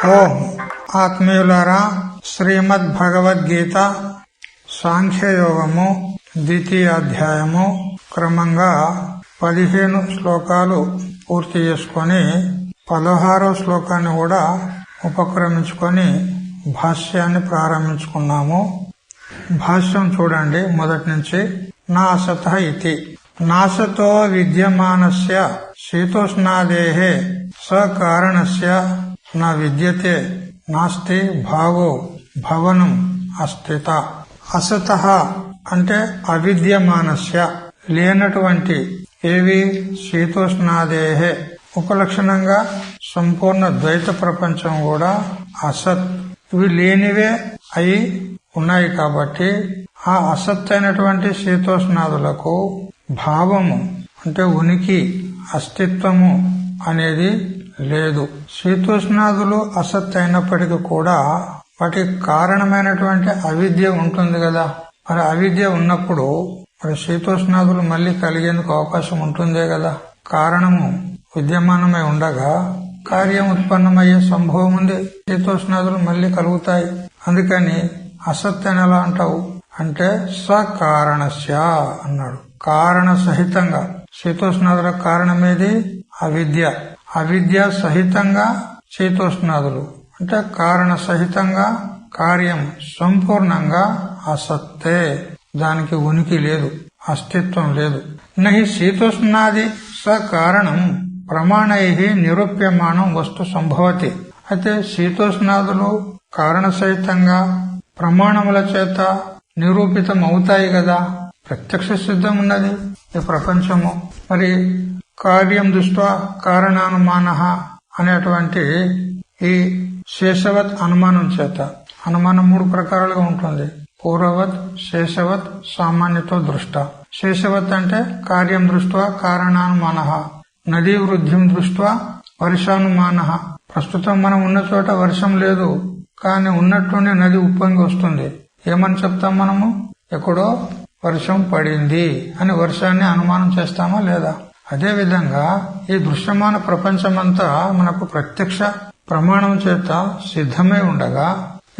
ఓం ఆత్మీయులారా, శ్రీమద్ భగవద్గీత సాంఖ్యయోగము ద్వితీయ అధ్యాయము క్రమంగా 15 శ్లోకాలు పూర్తి చేసుకుని 16వ శ్లోకాన్ని కూడా ఉపక్రమించుకొని భాష్యాన్ని ప్రారంభించుకున్నాము. భాష్యం చూడండి మొదటి నుంచి. నాసత ఇతి నాసతో విద్యమానస్య శీతోష్ణాదేహే సకారణస్య నా విద్యతే నాస్తి భావో భవనం అస్థిత. అసత అంటే అవిద్యమానస్య లేనటువంటి ఏవి శీతోష్ణాదేహే ఉపలక్షణంగా సంపూర్ణ ద్వైత ప్రపంచం కూడా అసత్, ఇవి లేనివే అయి ఉన్నాయి. కాబట్టి ఆ అసత్ అయినటువంటి శీతోష్ణాదులకు భావము అంటే ఉనికి, అస్తిత్వము అనేది లేదు. శీతోష్ణాదులు అసత్ అయినప్పటికీ కూడా వాటికి కారణమైనటువంటి అవిద్య ఉంటుంది కదా. మరి అవిద్య ఉన్నప్పుడు మరి శీతోష్ణాదులు మళ్లీ కలిగేందుకు అవకాశం ఉంటుందే కదా. కారణము విద్యమానమై ఉండగా కార్యం ఉత్పన్నమయ్యే సంభవం ఉంది. శీతోష్ణాదులు మళ్లీ కలుగుతాయి. అందుకని అసత్ అని ఎలా అంటావు అంటే సకారణస్య అన్నాడు. కారణ సహితంగా శీతోష్ణాదుల కారణమేది అవిద్య. అవిద్య సహితంగా శీతోష్ణాదులు అంటే కారణ సహితంగా కార్యం సంపూర్ణంగా అసత్తే, దానికి ఉనికి లేదు, అస్తిత్వం లేదు. నహి శీతోష్ణాది సకారణం ప్రమాణై నిరూప్యమానం వస్తు సంభవతి. అయితే శీతోష్ణాదులు కారణ సహితంగా ప్రమాణముల చేత నిరూపితం అవుతాయి కదా. ప్రత్యక్ష సిద్ధం ఉన్నది ఈ ప్రపంచము. మరి కార్యం దృష్ట్యా కారణానుమాన అనేటువంటి ఈ శేషవత్ అనుమానం చేత, అనుమానం 3 ప్రకారాలుగా ఉంటుంది. పూర్వవత్, శేషవత్, సామాన్యతో దృష్ట. శేషవత్ అంటే కార్యం దృష్ట్యా కారణానుమాన, నదీ వృద్ధిం దృష్ట్యా వర్షానుమాన. ప్రస్తుతం మనం ఉన్న చోట వర్షం లేదు, కానీ ఉన్నట్టుండి నది ఉప్పొంగి వస్తుంది. ఏమని చెప్తాం మనము? ఎక్కడో వర్షం పడింది అని వర్షాన్ని అనుమానం చేస్తామా లేదా? అదే విధంగా ఈ దృశ్యమాన ప్రపంచమంతా మనకు ప్రత్యక్ష ప్రమాణం చేత సిద్ధమై ఉండగా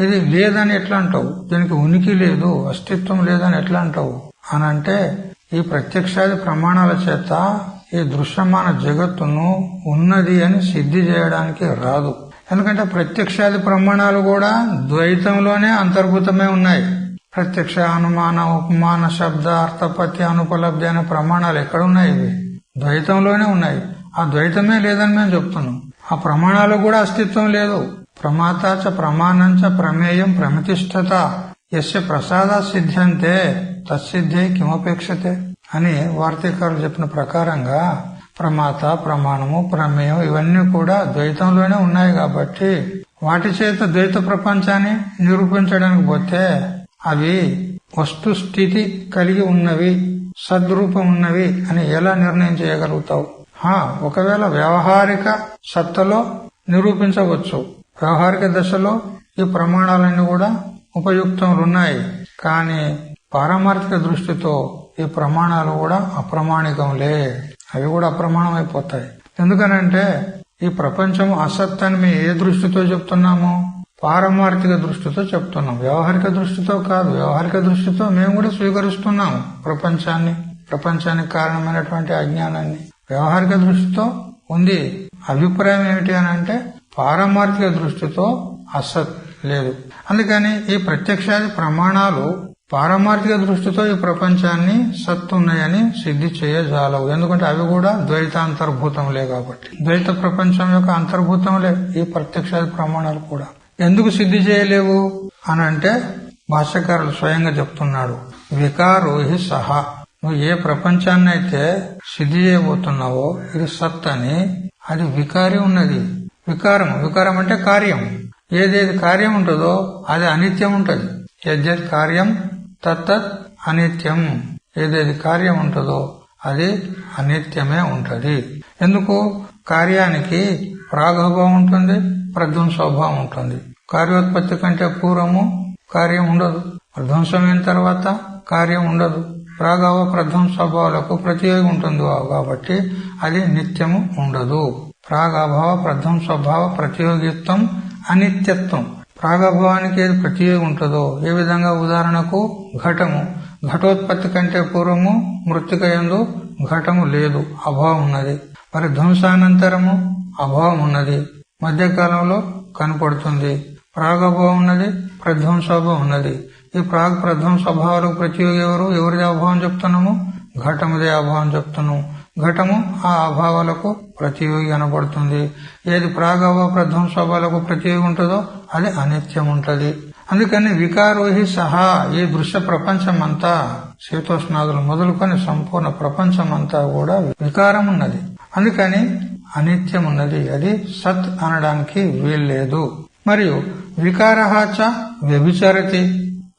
ఇది లేదని ఎట్లా అంటావు? దీనికి ఉనికి లేదు, అస్తిత్వం లేదని ఎట్లా అంటావు అని అంటే, ఈ ప్రత్యక్షాది ప్రమాణాల చేత ఈ దృశ్యమాన జగత్తును ఉన్నది అని సిద్ధి చేయడానికి రాదు. ఎందుకంటే ప్రత్యక్షాది ప్రమాణాలు కూడా ద్వైతంలోనే అంతర్భూతమై ఉన్నాయి. ప్రత్యక్ష, అనుమాన, ఉపమాన, శబ్ద, అర్థపత్తి, అనుపలబ్ధి అనే ప్రమాణాలు ఎక్కడున్నాయి? ఇవి ద్వైతంలోనే ఉన్నాయి. ఆ ద్వైతమే లేదని మేము చెప్తున్నాం. ఆ ప్రమాణాలు కూడా అస్తిత్వం లేదు. ప్రమాతాచ ప్రమాణంచ ప్రమేయం ప్రమితిష్ఠత యస్య ప్రసాద సిద్ధ్యంతే తత్సిద్ధే కిమపేక్షతే అని వార్తీకారులు చెప్పిన ప్రకారంగా ప్రమాత, ప్రమాణము, ప్రమేయం ఇవన్నీ కూడా ద్వైతంలోనే ఉన్నాయి. కాబట్టి వాటి చేత ద్వైత ప్రపంచాన్ని నిరూపించడానికి పోతే అవి వస్తు స్థితి కలిగి ఉన్నవి, సద్రూపం ఉన్నవి అని ఎలా నిర్ణయం చేయగలుగుతావు? ఒకవేళ వ్యవహారిక సత్తలో నిరూపించవచ్చు. వ్యవహారిక దశలో ఈ ప్రమాణాలన్నీ కూడా ఉపయుక్తములున్నాయి. కానీ పారమార్థిక దృష్టితో ఈ ప్రమాణాలు కూడా అప్రమాణికంలే, అవి కూడా అప్రమాణం అయిపోతాయి. ఎందుకనంటే ఈ ప్రపంచం అసత్ అని మేము ఏ దృష్టితో చెప్తున్నాము? పారమార్థిక దృష్టితో చెప్తున్నాం, వ్యవహారిక దృష్టితో కాదు. వ్యవహారిక దృష్టితో మేము కూడా స్వీకరిస్తున్నాము ప్రపంచానికి కారణమైనటువంటి అజ్ఞానాన్ని. వ్యవహారిక దృష్టితో ఉంది. అభిప్రాయం ఏమిటి అని అంటే పారమార్థిక దృష్టితో అసత్ లేదు. అందుకని ఈ ప్రత్యక్షాది ప్రమాణాలు పారమార్థిక దృష్టితో ఈ ప్రపంచాన్ని సత్తున్నాయని సిద్ధి చేయజాలవు. ఎందుకంటే అవి కూడా ద్వైతాంతర్భూతంలే. కాబట్టి ద్వైత ప్రపంచం యొక్క అంతర్భూతంలే ఈ ప్రత్యక్షాది ప్రమాణాలు కూడా. ఎందుకు సిద్ధి చేయలేవు అని అంటే భాష్యకారులు స్వయంగా చెప్తున్నాడు. వికారో హి సహా, నువ్వు ఏ ప్రపంచాన్ని అయితే సిద్ధి చేయబోతున్నావో ఇది సత్ అని, అది వికారి ఉన్నది. వికారం అంటే కార్యం. ఏదేది కార్యం ఉంటుందో అది అనిత్యం ఉంటది. యద్యత్ కార్యం తత్తత్ అనిత్యం. ఏదేది కార్యం ఉంటుందో అది అనిత్యమే ఉంటది. ఎందుకు? కార్యానికి ప్రాగభావం ఉంటుంది, ప్రధ్వంసోభావం ఉంటుంది. కార్యోత్పత్తి కంటే పూర్వము కార్యం ఉండదు, ప్రధ్వంసమైన తర్వాత కార్యం ఉండదు. ప్రాగభావ ప్రధ్వంసోభావాలకు ప్రతియోగి ఉంటుంది కాబట్టి అది నిత్యము ఉండదు. ప్రాగభావ ప్రధ్వంసోభావ ప్రతియోగిత్వం అనిత్యత్వం. ప్రాగభావానికి ఏది ప్రతియోగి ఉంటుందో, ఏ విధంగా ఉదాహరణకు ఘటము, ఘటోత్పత్తి కంటే పూర్వము మృత్తిక యందు ఘటము లేదు, అభావం ఉన్నది. మరి ధ్వంసానంతరము అభావం ఉన్నది, మధ్యకాలంలో కనపడుతుంది. ప్రాగభావం ఉన్నది, ప్రధ్వంసాభావం ఉన్నది. ఈ ప్రాగ్ ప్రధ్వంసభావాలకు ప్రతియోగి ఎవరిది అభావం చెప్తున్నాము? ఘటముదే అభావం చెప్తున్నాము. ఘటము ఆ అభావాలకు ప్రతియోగి అనబడుతుంది. ఏది ప్రాగభావ ప్రధ్వంసభావాలకు ప్రతియోగి ఉంటుందో అది అనిత్యం ఉంటది. అందుకని వికారోహి సహా ఈ దృశ్య ప్రపంచమంతా, శీతోష్ణాదులు మొదలుకొని సంపూర్ణ ప్రపంచమంతా కూడా వికారం ఉన్నది. అందుకని అనిత్యం ఉన్నది, అది సత్ అనడానికి వీల్లేదు. మరియు వికారహాచ వ్యభిచారతి,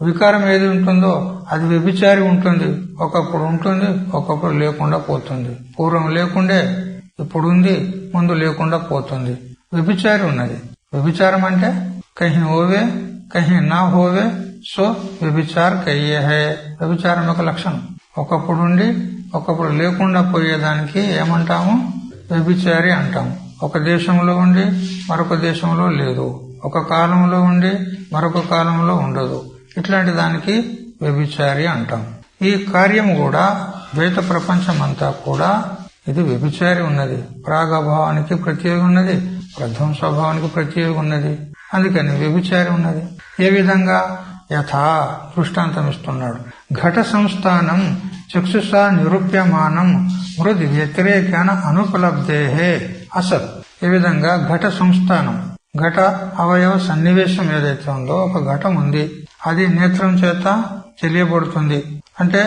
వికారం ఏది ఉంటుందో అది వ్యభిచారి ఉంటుంది. ఒకప్పుడు ఉంటుంది, ఒకప్పుడు లేకుండా పోతుంది. పూర్వం లేకుండే ఇప్పుడు ఉంది, ముందు లేకుండా పోతుంది. వ్యభిచారి ఉన్నది. వ్యభిచారం అంటే కహీ హోవే కహీ నా హోవే, సో వ్యభిచార్ కయ్యే హై. వ్యభిచారం యొక్క లక్షణం ఒకప్పుడు ఉండి ఒకప్పుడు లేకుండా పోయేదానికి ఏమంటాము? వ్యభిచారి అంటాము. ఒక దేశంలో ఉండి మరొక దేశంలో లేదు, ఒక కాలంలో ఉండి మరొక కాలంలో ఉండదు. ఇట్లాంటి దానికి వ్యభిచారి అంటాం. ఈ కార్యం కూడా ద్వైత ప్రపంచమంతా కూడా ఇది వ్యభిచారి ఉన్నది. ప్రాగభావానికి ప్రతియోగి ఉన్నది, ప్రధ్వంసభావానికి ప్రతియోగి ఉన్నది. అందుకని వ్యభిచారి ఉన్నది. ఏ విధంగా? యథా దృష్టాంతం ఇస్తున్నాడు. ఘట సంస్థానం చక్షుషా నిరూప్యమానం మృది వ్యతిరేకాన అనుపలబ్ధే అసత్. ఏ విధంగా ఘట సంస్థానం, ఘట అవయవ సన్నివేశం ఏదైతే ఉందో, ఒక ఘటం ఉంది, అది నేత్రం చేత తెలియబడుతుంది. అంటే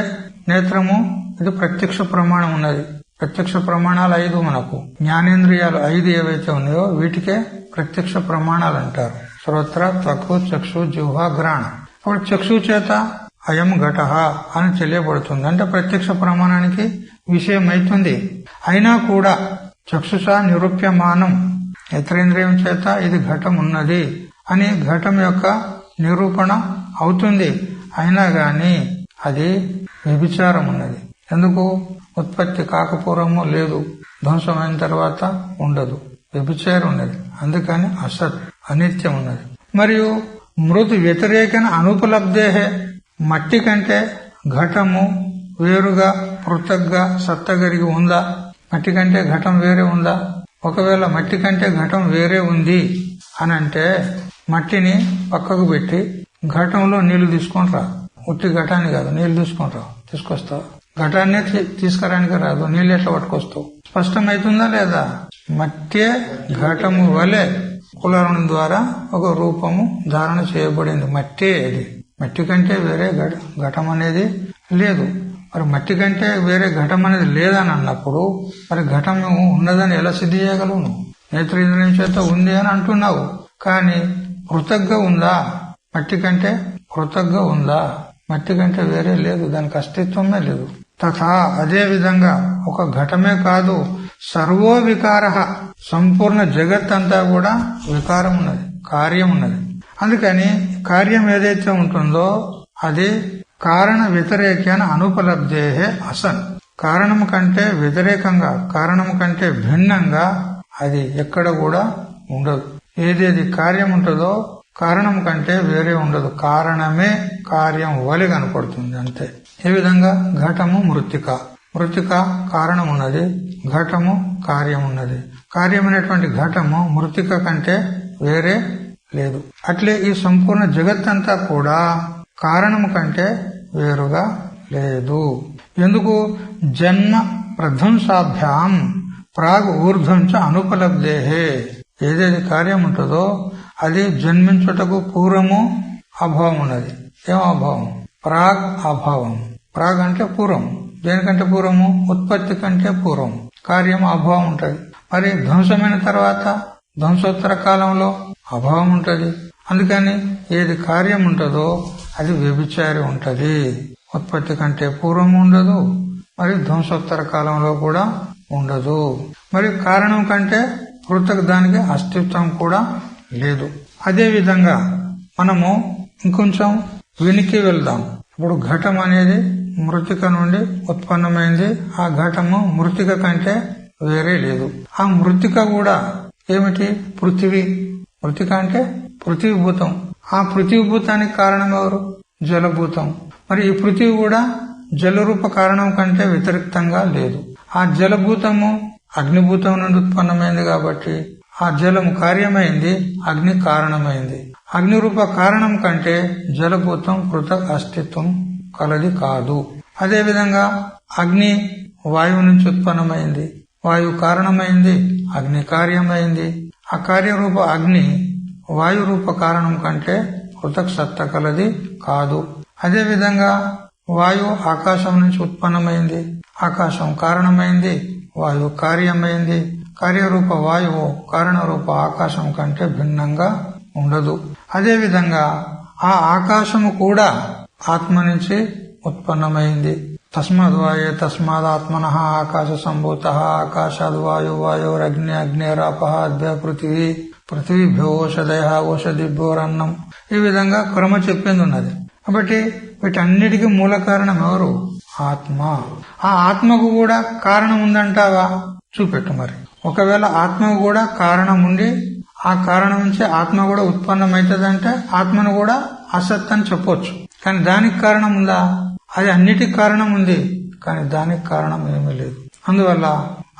నేత్రము ఇది ప్రత్యక్ష ప్రమాణం ఉన్నది. ప్రత్యక్ష ప్రమాణాలు 5 మనకు. జ్ఞానేంద్రియాలు 5 ఏవైతే ఉన్నాయో వీటికే ప్రత్యక్ష ప్రమాణాలు అంటారు. శ్రోత్ర, త్వకు, చక్షు, జిహ్వ, గ్రాణ. అప్పుడు చక్షు చేత అయం ఘట అని తెలియబడుతుంది. అంటే ప్రత్యక్ష ప్రమాణానికి విషయం అవుతుంది. అయినా కూడా చక్షుషా నిరూప్యమానం, నేత్రేంద్రియం చేత ఇది ఘటం ఉన్నది అని ఘటం యొక్క నిరూపణ అవుతుంది. అయినా గాని అది వ్యభిచారం ఉన్నది. ఎందుకు? ఉత్పత్తి కాకపూర్వము లేదు, ధ్వంసమైన తర్వాత ఉండదు, వ్యభిచారం ఉన్నది. అందుకని అసత్, అనిత్యం ఉన్నది. మరియు మృదు వ్యతిరేకన అనుపలబ్ధే, మట్టి కంటే ఘటము వేరుగా పృథగ్గా సత్తగరిగి ఉందా? మట్టి కంటే ఘటం వేరే ఉందా? ఒకవేళ మట్టి కంటే ఘటం వేరే ఉంది అని అంటే మట్టిని పక్కకు పెట్టి ఘటంలో నీళ్లు తీసుకుంటా. ఉట్టి ఘటాన్ని కాదు, నీళ్లు తీసుకుంటావు, తీసుకొస్తావు. ఘటాన్ని తీసుకురానికి రాదు, నీళ్ళు ఎట్లా పట్టుకొస్తావు? స్పష్టమవుతుందా లేదా? మట్టే ఘటము వలె కులారణం ద్వారా ఒక రూపము ధారణ చేయబడింది. మట్టే అది. మట్టి కంటే వేరే ఘటం అనేది లేదు. మరి మట్టి కంటే వేరే ఘటం అనేది లేదని అన్నప్పుడు మరి ఘటం ఉన్నదని ఎలా సిద్ధి చేయగలవు? నువ్వు నేత్రేంద్రియం చేత ఉంది అని అంటున్నావు, కానీ పృథగ్గా ఉందా? మట్టి కంటే పృథగ్గా ఉందా? మట్టి కంటే వేరే లేదు, దానికి అస్తిత్వమే లేదు. తథా అదే విధంగా ఒక ఘటమే కాదు, సర్వో వికార, సంపూర్ణ జగత్ అంతా కూడా వికారం ఉన్నది, కార్యం ఉన్నది. అందుకని కార్యం ఏదైతే ఉంటుందో అది కారణ వ్యతిరేకాన అనుపలబ్ధే అసన్. కారణము కంటే వ్యతిరేకంగా, కారణము కంటే భిన్నంగా అది ఎక్కడ కూడా ఉండదు. ఏదేది కార్యం ఉంటుందో కారణం కంటే వేరే ఉండదు. కారణమే కార్యం వలె కనపడుతుంది అంతే. ఏ విధంగా? ఘటము మృత్తిక, మృత్తిక కారణం ఉన్నది, ఘటము కార్యం ఉన్నది. కార్యమైనటువంటి ఘటము మృత్తిక కంటే వేరే లేదు. అట్లే ఈ సంపూర్ణ జగత్తంతా కూడా కారణము కంటే వేరుగా లేదు. ఎందుకు? జన్మ ప్రధ్వంసాభ్యాం ప్రాగ్ ఊర్ధ్వంచ అనుపలబ్ధే. ఏదేది కార్యం ఉంటుందో అది జన్మించుటకు పూర్వము అభావం ఉన్నది. ఏం అభావం? ప్రాగ్ అభావం. ప్రాగ్ అంటే పూర్వం. దేనికంటే పూర్వము? ఉత్పత్తి కంటే పూర్వం కార్యం అభావం ఉంటది. మరి ధ్వంసమైన తర్వాత ధ్వంసోత్తర కాలంలో అభావం ఉంటది. అందుకని ఏది కార్యం ఉంటుందో అది వ్యభిచారి ఉంటది. ఉత్పత్తి కంటే పూర్వం ఉండదు, మరి ధ్వంసోత్తర కాలంలో కూడా ఉండదు. మరి కారణం కంటే పృథక్ దానికి అస్తిత్వం కూడా లేదు. అదే విధంగా మనము ఇంకొంచెం వెనక్కి వెళ్దాం. ఇప్పుడు ఘటం అనేది మృతిక నుండి ఉత్పన్నమైంది. ఆ ఘటము మృతిక కంటే వేరే లేదు. ఆ మృతిక కూడా ఏమిటి? పృథివీ. మృతిక అంటే పృథ్వీభూతం. ఆ పృథ్వీభూతానికి కారణం ఎవరు? జలభూతం. మరి ఈ పృథివీ కూడా జలరూప కారణం కంటే వ్యతిరేక్తంగా లేదు. ఆ జలభూతము అగ్నిభూతం నుండి ఉత్పన్నమైంది కాబట్టి ఆ జలము కార్యమైంది, అగ్ని కారణమైంది. అగ్నిరూప కారణం కంటే జలభూతం పృథక్ అస్తిత్వం కలది కాదు. అదేవిధంగా అగ్ని వాయువు నుంచి ఉత్పన్నమైంది, వాయువు కారణమైంది, అగ్ని కార్యమైంది. ఆ కార్యరూప అగ్ని వాయు రూప కారణం కంటే పృథక్ సత్త కలది కాదు. అదేవిధంగా వాయువు ఆకాశం నుంచి ఉత్పన్నమైంది, ఆకాశం కారణమైంది, వాయువు కార్యమైంది. కార్యరూప వాయువు కారణరూప ఆకాశం కంటే భిన్నంగా ఉండదు. అదేవిధంగా ఆ ఆకాశము కూడా ఆత్మ నుంచి ఉత్పన్నమైంది. తస్మాద్వాయే తస్మాదాత్మన ఆకాశ సంభూత ఆకాశాద్ వాయు వాయురగ్ని అగ్నేరాపహ అద్భ్య పృథివీ పృథివీభ్యో ఓషధయ ఓషధిభ్యోరన్నం. ఈ విధంగా క్రమ చెప్పింది ఉన్నది. కాబట్టి వీటన్నిటికీ మూల కారణం ఎవరు? ఆత్మ. ఆ ఆత్మకు కూడా కారణం ఉందంటావా? చూపెట్టు. మరి ఒకవేళ ఆత్మకు కూడా కారణం ఉండి ఆ కారణం నుంచి ఆత్మ కూడా ఉత్పన్నమవుతుందంటే ఆత్మను కూడా అసత్ అని చెప్పొచ్చు. కానీ దానికి కారణం ఉందా? అది అన్నిటికి కారణం ఉంది, కానీ దానికి కారణం ఏమీ లేదు. అందువల్ల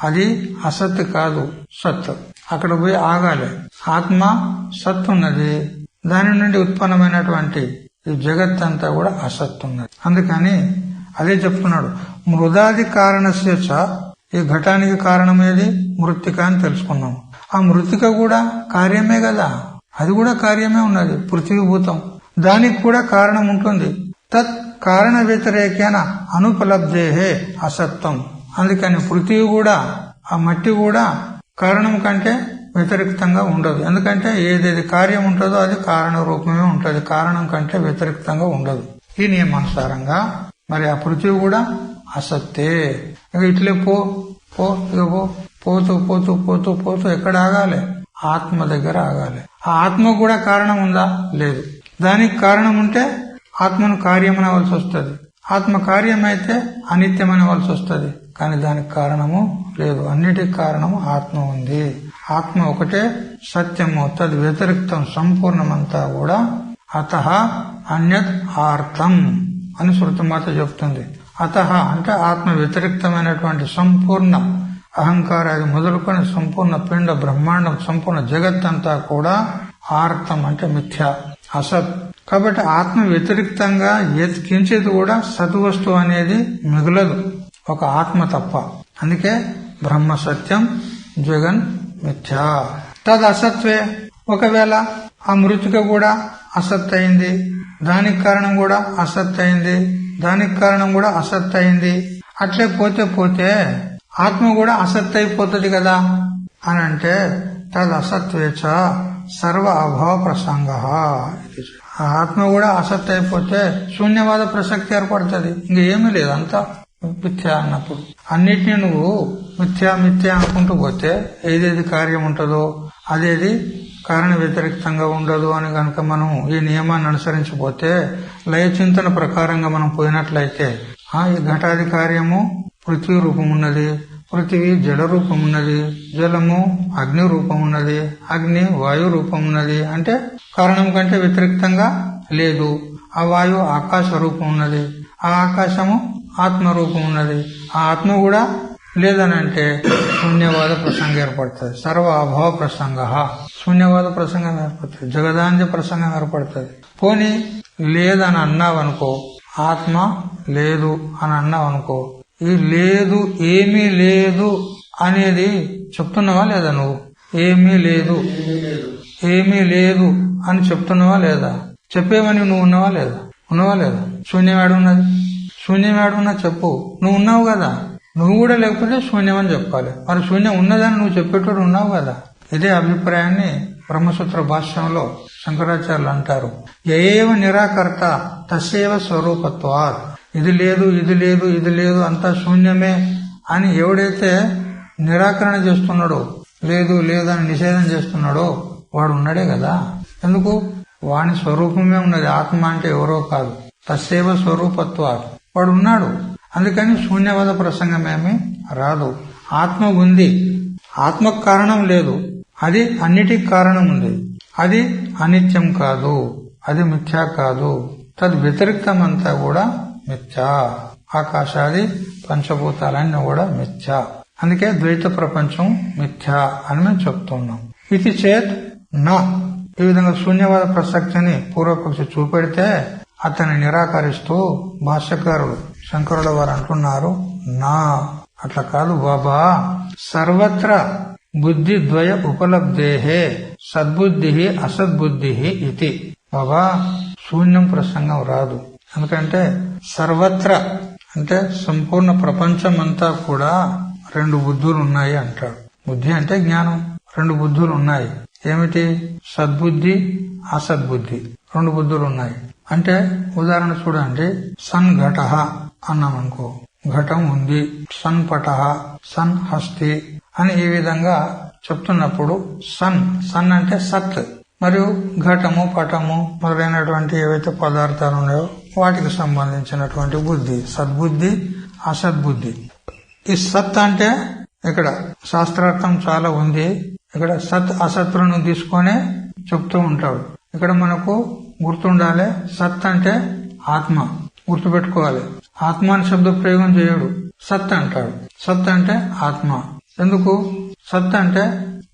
అది అసత్ కాదు, సత్. అక్కడ పోయి ఆగాలి. ఆత్మ సత్ ఉన్నది, దాని నుండి ఉత్పన్నమైనటువంటి ఈ జగత్ అంతా కూడా అసత్ ఉన్నది. అందుకని అదే చెప్తున్నాడు, మృదాది కారణస్య చ. ఈ ఘటానికి కారణమేది? మృత్తిక అని తెలుసుకున్నాం. ఆ మృత్తిక కూడా కార్యమే కదా, అది కూడా కార్యమే ఉన్నది, పృథ్వీభూతం. దానికి కూడా కారణం ఉంటుంది. తత్ కారణ వ్యతిరేకేన అనుపలబ్ధే అసత్వం. అందుకని పృథ్వీ కూడా, ఆ మట్టి కూడా కారణం కంటే వ్యతిరేక్తంగా ఉండదు. ఎందుకంటే ఏదేది కార్యం ఉంటుందో అది కారణ రూపమే ఉంటుంది, కారణం కంటే వ్యతిరేక్తంగా ఉండదు. ఈ నియమానుసారంగా మరి ఆ పృథ్వీ కూడా అసత్తే. ఇక ఇట్లే పో పో ఇక పోతూ పోతూ పోతూ పోతూ ఎక్కడ ఆగాలి? ఆత్మ దగ్గర ఆగాలి. ఆ ఆత్మ కూడా కారణం ఉందా? లేదు. దానికి కారణం ఉంటే ఆత్మను కార్యమనవలసి వస్తుంది. ఆత్మ కార్యమైతే అనిత్యమనవలసి వస్తుంది. కానీ దానికి కారణము లేదు. అన్నిటికి కారణము ఆత్మ ఉంది. ఆత్మ ఒకటే సత్యము, తద్ వ్యతిరిక్తం సంపూర్ణమంతా కూడా అతః అన్యత్ ఆర్తం అని శృతిమాత చెప్తుంది. అతః అంటే ఆత్మ వ్యతిరిక్తమైనటువంటి సంపూర్ణ అహంకారాది మొదలుకొని సంపూర్ణ పిండ బ్రహ్మాండం సంపూర్ణ జగత్తంతా కూడా ఆర్తం అంటే మిథ్య, అసత్. కాబట్టి ఆత్మ వ్యతిరిక్తంగా కించిత్ కూడా సద్వస్తువు అనేది మిగులదు, ఒక ఆత్మ తప్ప. అందుకే బ్రహ్మ సత్యం, జగన్ మిథ్యా. తద్ అసత్వే. ఒకవేళ ఆ మృతిక కూడా అసత్ అయింది, దానికి కారణం కూడా అసత్ అయింది, దానికి కారణం కూడా అసత్ అయింది. అట్లే పోతే పోతే ఆత్మ కూడా అసత్ అయిపోతుంది కదా అని అంటే తద్ అసత్వేచ సర్వ అభావ ప్రసంగ. ఆత్మ కూడా అసత్ అయిపోతే శూన్యవాద ప్రసక్తి ఏర్పడుతుంది. ఇంకేమీ లేదు, అంతా మిథ్య అన్నప్పుడు. అన్నిటినీ నువ్వు మిథ్యా మిథ్యా అనుకుంటూ పోతే ఏదేది కార్యం ఉంటుందో అదేది కారణ వ్యతిరేక్తంగా ఉండదు అని గనక మనం ఈ నియమాన్ని అనుసరించిపోతే లయ చింతన ప్రకారంగా మనం పోయినట్లయితే ఈ ఘటాది కార్యము పృథ్వీ రూపం ఉన్నది, పృథివీ జల రూపం ఉన్నది, జలము అగ్ని రూపం ఉన్నది, అగ్ని వాయు రూపం ఉన్నది. అంటే కారణం కంటే వ్యతిరేక్తంగా లేదు. ఆ వాయువు ఆకాశ రూపం ఉన్నది, ఆ ఆకాశము ఆత్మ రూపం ఉన్నది. ఆ ఆత్మ కూడా లేదని అంటే శూన్యవాద ప్రసంగం ఏర్పడుతుంది. సర్వ అభావ ప్రసంగ, శూన్యవాద ప్రసంగం ఏర్పడుతుంది, జగదాంజ ప్రసంగం ఏర్పడుతుంది. పోనీ లేదని అన్నావనుకో, ఆత్మ లేదు అని అన్నావనుకో, ఈ లేదు ఏమీ లేదు అనేది చెప్తున్నావా లేదా? నువ్వు ఏమీ లేదు ఏమీ లేదు అని చెప్తున్నావా లేదా? చెప్పేవని నువ్వు ఉన్నావా లేదా? ఉన్నావా లేదా? శూన్యం ఏడున్నది? శూన్యం ఏడున్నా చెప్పు. నువ్వు ఉన్నావు కదా, నువ్వు కూడా లేకపోతే శూన్యం అని చెప్పాలి. మరి శూన్యం ఉన్నదని నువ్వు చెప్పేటోడు ఉన్నావు కదా. ఇదే అభిప్రాయాన్ని బ్రహ్మసూత్ర భాష్యంలో శంకరాచార్యులు అంటారు, ఏవ నిరాకర్త తస్యేవ స్వరూపత్వాత్. ఇది లేదు ఇది లేదు ఇది లేదు అంతా శూన్యమే అని ఎవడైతే నిరాకరణ చేస్తున్నాడో, లేదు లేదని నిషేధం చేస్తున్నాడో వాడు ఉన్నాడే కదా. ఎందుకు? వాని స్వరూపమే ఉన్నది. ఆత్మ అంటే ఎవరో కాదు, తస్యేవ స్వరూపత్వాత్. వాడు ఉన్నాడు. అందుకని శూన్యవాద ప్రసంగమేమి రాదు. ఆత్మ ఉంది, ఆత్మకు కారణం లేదు, అది అన్నిటికి కారణం ఉంది. అది అనిత్యం కాదు, అది మిథ్యా కాదు. తద్ వ్యతిరిక్తమంతా కూడా మిథ్యా. ఆకాశాది పంచభూతాలన్నీ కూడా మిథ్యా. అందుకే ద్వైత ప్రపంచం మిథ్యా అని మేము చెప్తున్నాం. ఇది చేత్ నా ఈ విధంగా శూన్యవాద ప్రసక్తిని పూర్వపక్షి చూపెడితే అతన్ని నిరాకరిస్తూ భాష్యకారుడు శంకరుల వారు అంటున్నారు, నా అట్లా కాదు బాబా, సర్వత్ర బుద్ధి ద్వయ ఉపలబ్ధేహే సద్బుద్ధి అసద్బుద్ధి ఇది. బాబా శూన్యం ప్రసంగం రాదు. ఎందుకంటే సర్వత్ర అంటే సంపూర్ణ ప్రపంచం అంతా కూడా రెండు బుద్ధులు ఉన్నాయి అంటాడు. బుద్ధి అంటే జ్ఞానం. రెండు బుద్ధులు ఉన్నాయి. ఏమిటి? సద్బుద్ధి అసద్బుద్ధి. రెండు బుద్ధులు ఉన్నాయి. అంటే ఉదాహరణ చూడండి, సన్ ఘట అన్నామనుకో, ఘటం ఉంది. సన్ పట, సన్ హస్తి అని ఈ విధంగా చెప్తున్నప్పుడు సన్ అంటే సత్, మరియు ఘటము పటము మొదలైనటువంటి ఏవైతే పదార్థాలు ఉన్నాయో వాటికి సంబంధించినటువంటి బుద్ధి, సద్బుద్ధి అసద్బుద్ధి. ఈ సత్ అంటే ఇక్కడ శాస్త్రార్థం చాలా ఉంది. ఇక్కడ సత్ అసత్తులను తీసుకొనే చెప్తూ ఉంటాడు. ఇక్కడ మనకు గుర్తుండాలి, సత్ అంటే ఆత్మ, గుర్తుపెట్టుకోవాలి. ఆత్మ అని శబ్ద ప్రయోగం చేయడు, సత్ అంటాడు. సత్ అంటే ఆత్మ. ఎందుకు? సత్ అంటే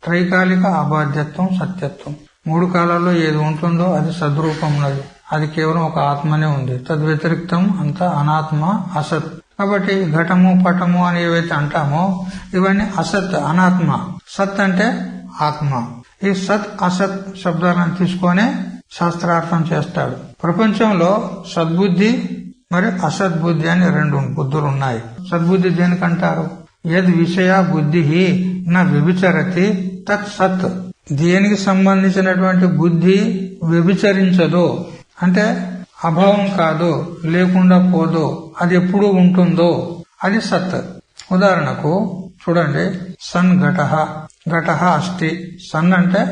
త్రైకాలిక అబాధ్యత్వం, సత్యత్వం. మూడు కాలాల్లో ఏది ఉంటుందో అది సద్రూపం ఉన్నది. అది కేవలం ఒక ఆత్మనే ఉంది. తద్వ్యతిరిక్తం అంతా అనాత్మ, అసత్. కాబట్టి ఘటము పటము అని ఏవైతే అంటామో ఇవన్నీ అసత్, అనాత్మ. సత్ అంటే ఆత్మ. ఈ సత్ అసత్ శబ్దాలను తీసుకొని శాస్త్రార్థం చేస్తాడు. ప్రపంచంలో సద్బుద్ధి మరియు అసద్బుద్ధి అని రెండు బుద్ధులు ఉన్నాయి. సద్బుద్ధి దేనికంటారు? యద్ విషయ బుద్ధి నా వ్యభిచరతి తత్ సత్. దేనికి సంబంధించినటువంటి బుద్ధి వ్యభిచరించదో అంటే అభావం కాదో, లేకుండా పోదో, అది ఎప్పుడు ఉంటుందో అది సత్. ఉదాహరణకు చూడండి, సన్ ఘట, ఘట అస్తి. సన్ అంటే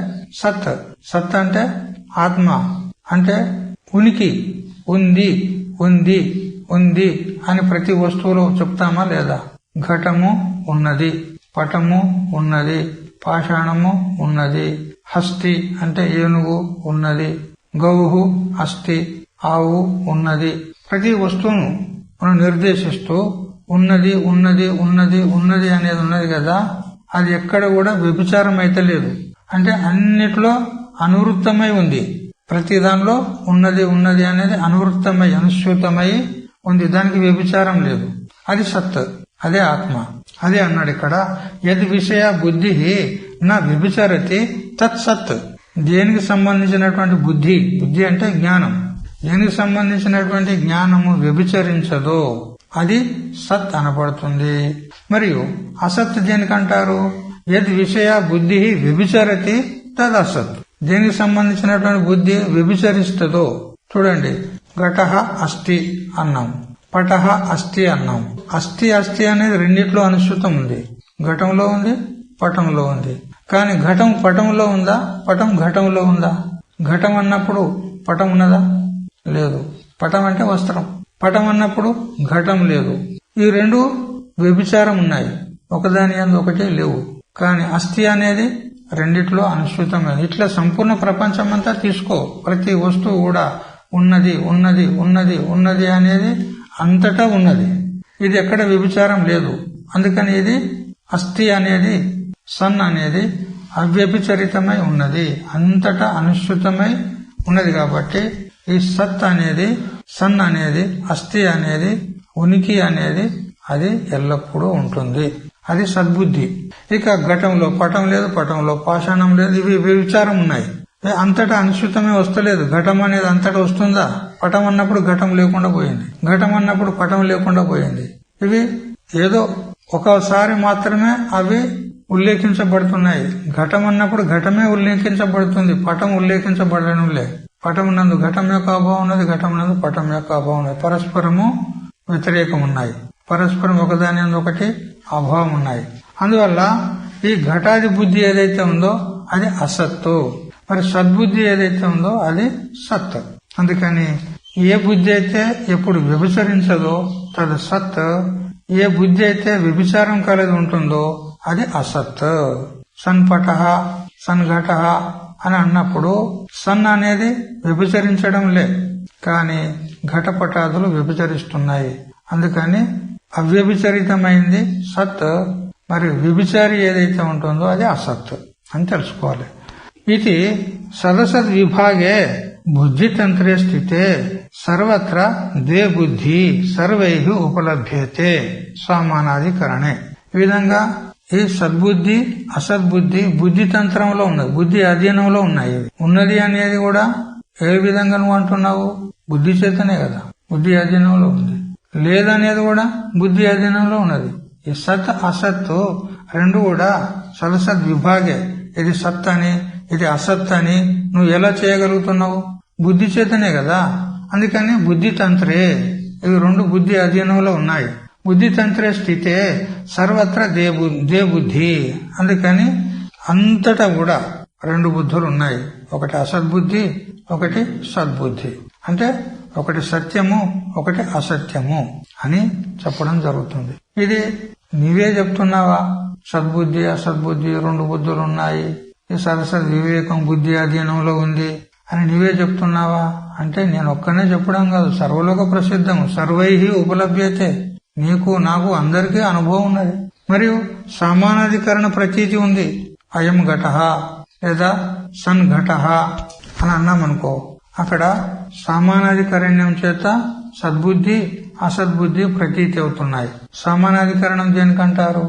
సత్, సత్ అంటే ఆత్మ, అంటే ఉనికి, ఉంది ఉంది ఉంది అని ప్రతి వస్తువులో చెప్తామా లేదా? ఘటము ఉన్నది, పటము ఉన్నది, పాషాణము ఉన్నది, హస్తి అంటే ఏనుగు ఉన్నది, గౌహు అస్తి ఆవు ఉన్నది. ప్రతి వస్తువును మనం నిర్దేశిస్తూ ఉన్నది ఉన్నది ఉన్నది ఉన్నది అనేది ఉన్నది కదా, అది ఎక్కడ కూడా వ్యభిచారం అయితే లేదు. అంటే అన్నిట్లో అనువృత్తమై ఉంది. ప్రతి దానిలో ఉన్నది ఉన్నది అనేది అనువృత్తమై అనుస్యూతమై ఉంది. దానికి వ్యభిచారం లేదు. అది సత్, అదే ఆత్మ. అదే అన్నాడు ఇక్కడ, యద్ విషయ బుద్ధి నా వ్యభిచరతి తత్ సత్. దేనికి సంబంధించినటువంటి బుద్ధి, బుద్ధి అంటే జ్ఞానం, దేనికి సంబంధించినటువంటి జ్ఞానము వ్యభిచరించదో అది సత్ అనబడుతుంది. మరియు అసత్ దేనికంటారు? యద్ విషయ బుద్ధి వ్యభిచరతి తద్ అసత్. దేనికి సంబంధించినటువంటి బుద్ధి వ్యభిచరిస్తుందో, చూడండి, ఘట అస్థి అన్నాం, పట అస్థి అన్నాం. అస్థి అస్థి అనేది రెండిట్లో అనుసృతం ఉంది. ఘటంలో ఉంది, పటంలో ఉంది. కానీ ఘటం పటంలో ఉందా, పటం ఘటంలో ఉందా? ఘటం అన్నప్పుడు పటం ఉన్నదా? లేదు. పటం అంటే వస్త్రం. పటం అన్నప్పుడు ఘటం లేదు. ఈ రెండు వ్యభిచారం ఉన్నాయి, ఒకదాని యందు ఒకటి లేవు. కానీ అస్థి అనేది రెండిట్లో అనుసృతమైనది. ఇట్లా సంపూర్ణ ప్రపంచం అంతా తీసుకో, ప్రతి వస్తువు కూడా ఉన్నది ఉన్నది ఉన్నది ఉన్నది అనేది అంతటా ఉన్నది. ఇది ఎక్కడ వ్యభిచారం లేదు. అందుకని ఇది అస్థి అనేది, సన్ అనేది అవ్యభిచరితమై ఉన్నది, అంతటా అనుసృతమై ఉన్నది. కాబట్టి ఈ సత్ అనేది, సన్ అనేది, అస్థి అనేది, ఉనికి అనేది అది ఎల్లప్పుడూ ఉంటుంది. అది సద్బుద్ధి. ఇక ఘటంలో పటం లేదు, పటంలో పాషాణం లేదు, ఇవి వ్యభిచారం ఉన్నాయి. అంతటా అనుసృతమే వస్తలేదు. ఘటం అనేది అంతటా వస్తుందా? పటం అన్నప్పుడు ఘటం లేకుండా పోయింది, ఘటం అన్నప్పుడు పటం లేకుండా పోయింది. ఇవి ఏదో ఒకసారి మాత్రమే అవి ఉల్లేఖించబడుతున్నాయి. ఘటం అన్నప్పుడు ఘటమే ఉల్లేఖించబడుతుంది, పటం ఉల్లేఖించబడనులే. పటం నందు ఘటం యొక్క అభావం ఉన్నది, ఘటం నందు పటం యొక్క అభావం ఉన్నది. పరస్పరము వ్యతిరేకం ఉన్నాయి, పరస్పరం ఒకదాని యందు ఒకటి అభావం ఉన్నాయి. అందువల్ల ఈ ఘటాది బుద్ధి ఏదైతే ఉందో అది అసత్తు, మరి సద్బుద్ధి ఏదైతే ఉందో అది సత్. అందుకని ఏ బుద్ధి అయితే ఎప్పుడు వ్యభిచరించదో తది సత్, ఏ బుద్ధి అయితే వ్యభిచారం కలిగి ఉంటుందో అది అసత్. సన్ పట, సన్ ఘట అని అన్నప్పుడు సన్ అనేది వ్యభిచరించడం లే, కానీ ఘటపటాదులు వ్యభిచరిస్తున్నాయి. అందుకని అవ్యభిచరితమైంది సత్, మరి వ్యభిచారి ఏదైతే ఉంటుందో అది అసత్ అని తెలుసుకోవాలి. ఇది సదసద్ విభాగే బుద్ధితంత్రే స్థితే సర్వత్ర దే బుద్ధి సర్వైః ఉపలభ్యతే సమానాధికరణే. ఈ విధంగా ఈ సద్బుద్ధి అసద్బుద్ధి బుద్ధి తంత్రంలో ఉన్నది, బుద్ధి అధీనంలో ఉన్నాయి. ఉన్నది అనేది కూడా ఏ విధంగా నువ్వు అంటున్నావు? బుద్ధి చేతనే కదా, బుద్ధి అధీనంలో ఉంది. లేదనేది కూడా బుద్ధి అధీనంలో ఉన్నది. ఈ సత్ అసత్తు రెండు కూడా సదసద్ విభాగే, ఇది సత్ అని ఇది అసత్ అని నువ్వు ఎలా చేయగలుగుతున్నావు? బుద్ధి చేతనే కదా. అందుకని బుద్ధి తంత్రే, ఇవి రెండు బుద్ధి అధీనంలో ఉన్నాయి. బుద్ధి తంత్రే స్థితే సర్వత్ర దే బుద్ధి. అందుకని అంతటా కూడా రెండు బుద్ధులు ఉన్నాయి, ఒకటి అసద్బుద్ధి ఒకటి సద్బుద్ధి. అంటే ఒకటి సత్యము ఒకటి అసత్యము అని చెప్పడం జరుగుతుంది. ఇది నీవే చెప్తున్నావా? సద్బుద్ధి అసద్బుద్ధి రెండు బుద్ధులు ఉన్నాయి, ఈ సదసద్ వివేకం బుద్ధి అధీనంలో ఉంది అని నీవే చెప్తున్నావా అంటే నేను ఒక్కనే చెప్పడం కాదు, సర్వలోక ప్రసిద్ధము, సర్వైః ఉపలభ్యతే. నీకు నాకు అందరికీ అనుభవం ఉన్నది. మరియు సమానాధికరణ ప్రతీతి ఉంది. అయం ఘటః లేదా సన్ ఘటః అని అన్నామనుకో, అక్కడ సమానాధికరణ్యం చేత సద్బుద్ధి అసద్బుద్ధి ప్రతీతి అవుతున్నాయి. సమానాధికరణం దేనికంటారు?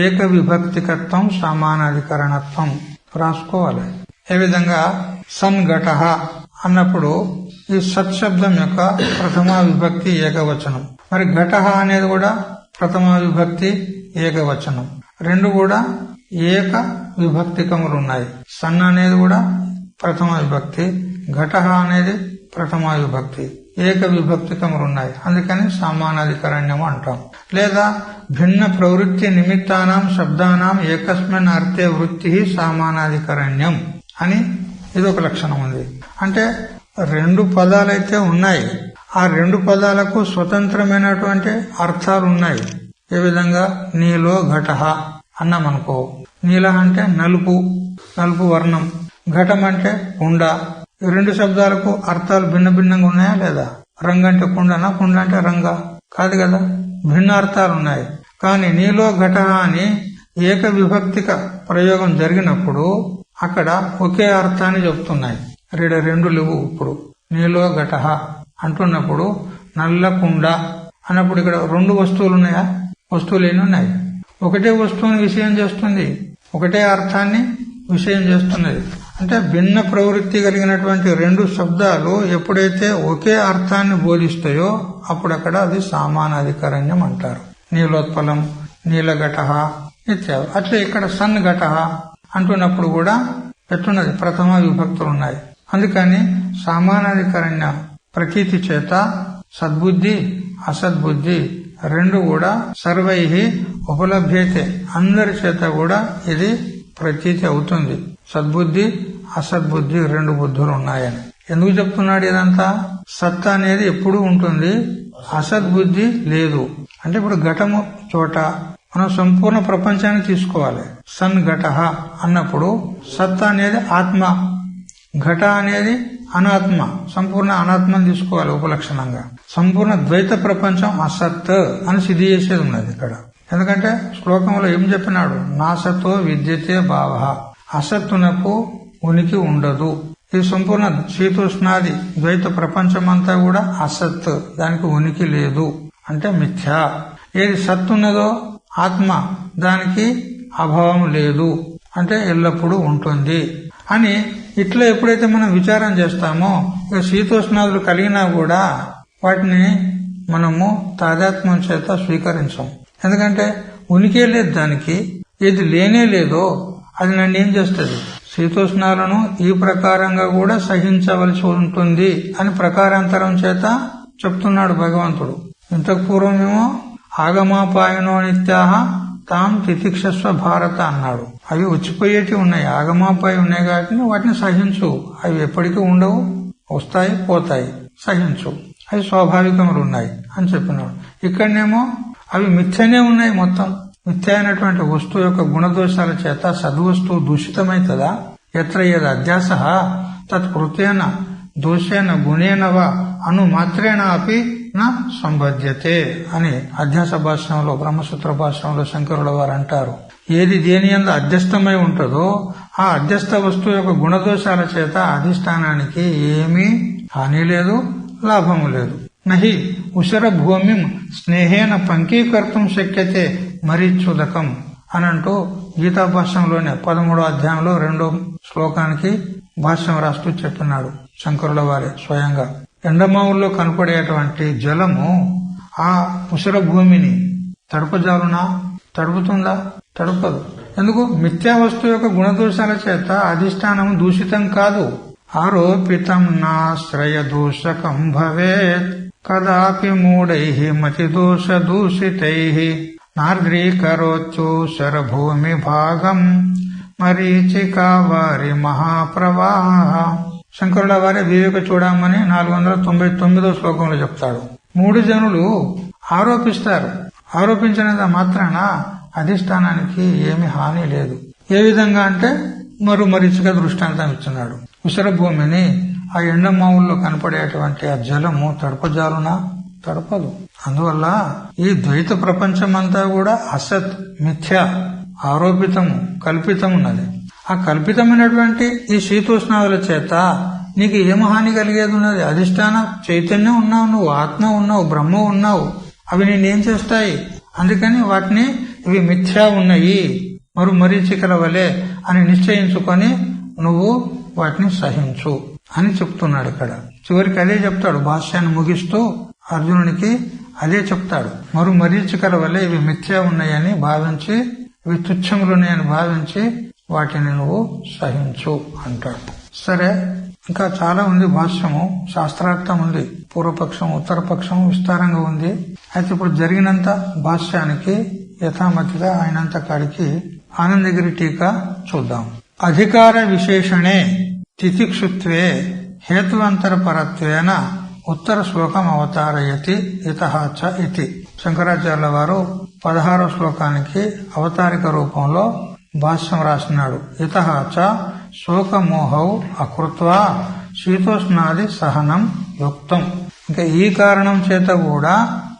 ఏక విభక్తికత్వం సమానాధికరణత్వం రాసుకోవాలి. ఏ విధంగా సన్ ఘటః అన్నప్పుడు ఈ సత్శబ్దం యొక్క ప్రథమా విభక్తి ఏకవచనం, మరి ఘటః అనేది కూడా ప్రథమా విభక్తి ఏకవచనం, రెండు కూడా ఏక విభక్తికములు ఉన్నాయి. సన్ అనేది కూడా ప్రథమ విభక్తి, ఘటః అనేది ప్రథమ విభక్తి, ఏక విభక్తికములు ఉన్నాయి. అందుకని సమానాధికరణ్యం అంటాం. లేదా భిన్న ప్రవృత్తి నిమిత్తానాం శబ్దానాం ఏకస్మిన్ అర్థే వృత్తి సమానాధికరణ్యం అని ఇదొక లక్షణం ఉంది. అంటే రెండు పదాలైతే ఉన్నాయి, ఆ రెండు పదాలకు స్వతంత్రమైనటువంటి అర్థాలు ఉన్నాయి. ఏ విధంగా నీలో ఘటః అన్నామనుకో, నీల అంటే నలుపు, నలుపు వర్ణం, ఘటం అంటే కుండ. ఈ రెండు శబ్దాలకు అర్థాలు భిన్న భిన్నంగా ఉన్నాయా లేదా? రంగు అంటే కుండనా, కుండ అంటే రంగా? కాదు కదా, భిన్న అర్థాలు ఉన్నాయి. కానీ నీలో ఘటః అని ఏక విభక్తిక ప్రయోగం జరిగినప్పుడు అక్కడ ఒకే అర్థాన్ని చెప్తున్నాయి. రెండు లేవు. ఇప్పుడు నీలో ఘటః అంటున్నప్పుడు నల్ల కుండ అన్నప్పుడు ఇక్కడ రెండు వస్తువులు ఉన్నాయా? వస్తువులు ఎన్ని ఉన్నాయి? ఒకటే వస్తువుని విషయం చేస్తుంది, ఒకటే అర్థాన్ని విషయం చేస్తున్నది. అంటే భిన్న ప్రవృత్తి కలిగినటువంటి రెండు శబ్దాలు ఎప్పుడైతే ఒకే అర్థాన్ని బోధిస్తాయో అప్పుడు అక్కడ అది సమానాధికరణ్యం అంటారు. నీలోత్పలం, నీలఘటః ఇత్యాది. అట్లా ఇక్కడ సన్ ఘటః అంటున్నప్పుడు కూడా ఎట్టున్నది? ప్రథమ విభక్తులు ఉన్నాయి. అందుకని సమానాధికరణ్య ప్రతీతి చేత సద్బుద్ధి అసద్బుద్ధి రెండు కూడా సర్వైః ఉపలభ్యతే, అందరి చేత కూడా ఇది ప్రతీతి అవుతుంది. సద్బుద్ధి అసద్బుద్ధి రెండు బుద్ధులు ఉన్నాయని ఎందుకు చెప్తున్నాడు? ఇదంతా సత్ అనేది ఎప్పుడు ఉంటుంది, అసద్బుద్ధి లేదు. అంటే ఇప్పుడు ఘటము చోట మనం సంపూర్ణ ప్రపంచాన్ని తీసుకోవాలి. సన్ ఘటః అన్నప్పుడు సత్ అనేది ఆత్మ, ఘట అనేది అనాత్మ, సంపూర్ణ అనాత్మని తీసుకోవాలి ఉపలక్షణంగా. సంపూర్ణ ద్వైత ప్రపంచం అసత్ అని సిద్ధి చేసేది ఉన్నది ఇక్కడ. ఎందుకంటే శ్లోకంలో ఏం చెప్పినాడు? నాసతో విద్యతే భావః, అసత్తునకు ఉనికి ఉండదు. ఈ సంపూర్ణ శీతోష్ణాది ద్వైత ప్రపంచమంతా కూడా అసత్, దానికి ఉనికి లేదు అంటే మిథ్యా. ఏది సత్తున్నదో ఆత్మ, దానికి అభావం లేదు అంటే ఎల్లప్పుడూ ఉంటుంది అని. ఇట్లా ఎప్పుడైతే మనం విచారం చేస్తామో ఇక శీతోష్ణాదులు కలిగినా కూడా వాటిని మనము తాదాత్మ్యం చేత స్వీకరించాం. ఎందుకంటే ఉనికే లేదు దానికి, ఏది లేనే లేదో అది నన్ను ఏం చేస్తుంది? శీతోష్ణాలను ఈ ప్రకారంగా కూడా సహించవలసి ఉంటుంది అని ప్రకారాంతరం చేత చెప్తున్నాడు భగవంతుడు. ఇంతకు పూర్వమేమో ఆగమాపాయనో నిత్యాహ తాం తితిక్షస్వ భారత అన్నాడు. అవి వచ్చిపోయేటి ఉన్నాయి, ఆగమాపాయి ఉన్నాయి కాబట్టి వాటిని సహించు. అవి ఎప్పటికీ ఉండవు, వస్తాయి పోతాయి, సహించు, అవి స్వాభావికములు ఉన్నాయి అని చెప్పినాడు. ఇక్కడనేమో అవి మిథ్యనే ఉన్నాయి. మొత్తం మిథ్య అయినటువంటి వస్తువు యొక్క గుణదోషాల చేత సద్వస్తువు దూషితమైతుందా? ఎత్ర యద్ అధ్యాస తత్కృతేన దోషేన గుణేన వా అనుమాత్రేణ అపి నా సంబధ్యతే అని అధ్యాస భాష్యంలో బ్రహ్మసూత్ర భాష్యంలో శంకరుల వారు అంటారు. ఏది దేని యందు అధ్యస్థమై ఉంటుందో ఆ అధ్యస్థ వస్తువు యొక్క గుణదోషాల చేత అధిష్టానానికి ఏమీ హాని లేదు, లాభము లేదు. నహి ఉషర భూమి స్నేహేన పంకీకర్తం శక్యతే మరీచ్యుదకం అనంటూ గీతా భాష్యంలోనే 13వ అధ్యాయంలో 2వ శ్లోకానికి భాష్యం రాస్తూ చెప్పినాడు శంకరుల వారే స్వయంగా. ఎండమావుల్లో కనపడేటువంటి జలము ఆ ఉషర భూమిని తడుపజాలునా? తడుపుతుందా? తడుపదు. ఎందుకు? మిథ్యా వస్తువు యొక్క గుణదోషాల చేత అధిష్టానం దూషితం కాదు. ఆరోపితం నాశ్రయ దూషకం భవేత్ కదాపి మూఢైః మతి దోష దూషితైః నార్ద్రీకరోత్యూషర భూమి భాగం మరీచికా వారి మహాప్రవాహ. శంకరుల వారి వివేక చూడమని 499వ శ్లోకంలో చెప్తాడు. 3 జనులు ఆరోపిస్తారు. ఆరోపించినంత మాత్రాన అధిష్టానానికి ఏమి హాని లేదు. ఏ విధంగా అంటే మరీచిక దృష్టాంతం ఇస్తున్నాడు. ఉషర భూమిని ఆ ఎండమావుల్లో కనపడేటువంటి ఆ జలము తడపజాలునా? తడపదు. అందువల్ల ఈ ద్వైత ప్రపంచమంతా కూడా అసత్, మిథ్య, ఆరోపితము, కల్పితమున్నది. ఆ కల్పితమైనటువంటి ఈ శీతోష్ణాదుల చేత నీకు ఏం హాని కలిగేది ఉన్నది? అధిష్టాన చైతన్యం ఉన్నావు, నువ్వు ఆత్మ ఉన్నావు, బ్రహ్మ ఉన్నావు. అవి నేనేం చేస్తాయి? అందుకని వాటిని ఇవి మిథ్యా ఉన్నాయి, మరీచికల వలె అని నిశ్చయించుకొని నువ్వు వాటిని సహించు అని చెప్తున్నాడు. ఇక్కడ చివరికి అదే చెప్తాడు. భాష్యాన్ని ముగిస్తూ అర్జునునికి అదే చెప్తాడు. మరీచికల వల్ల ఇవి మిథ్యా ఉన్నాయని భావించి, ఇవి తుచ్చములున్నాయని భావించి వాటిని నువ్వు సహించు అంటాడు. సరే, ఇంకా చాలా ఉంది భాష్యము, శాస్త్రార్థం ఉంది, పూర్వపక్షం ఉత్తరపక్షం విస్తారంగా ఉంది. అయితే ఇప్పుడు జరిగినంత భాష్యానికి యథామతిగా ఆయనంత కాడికి ఆనందగిరి టీకా చూద్దాం. అధికార విశేషణే తితిక్షుత్వే హేతువంతర పరత్వేన ఉత్తర శ్లోకం అవతారయతి ఇతః చ ఇతి. శంకరాచార్యుల వారు 16వ శ్లోకానికి అవతారిక రూపంలో భాష్యం రాసినాడు. ఇతః చ శోకమోహౌ అకృత్వా శీతోష్ణాది సహనం యుక్తం. ఇంకా ఈ కారణం చేత కూడా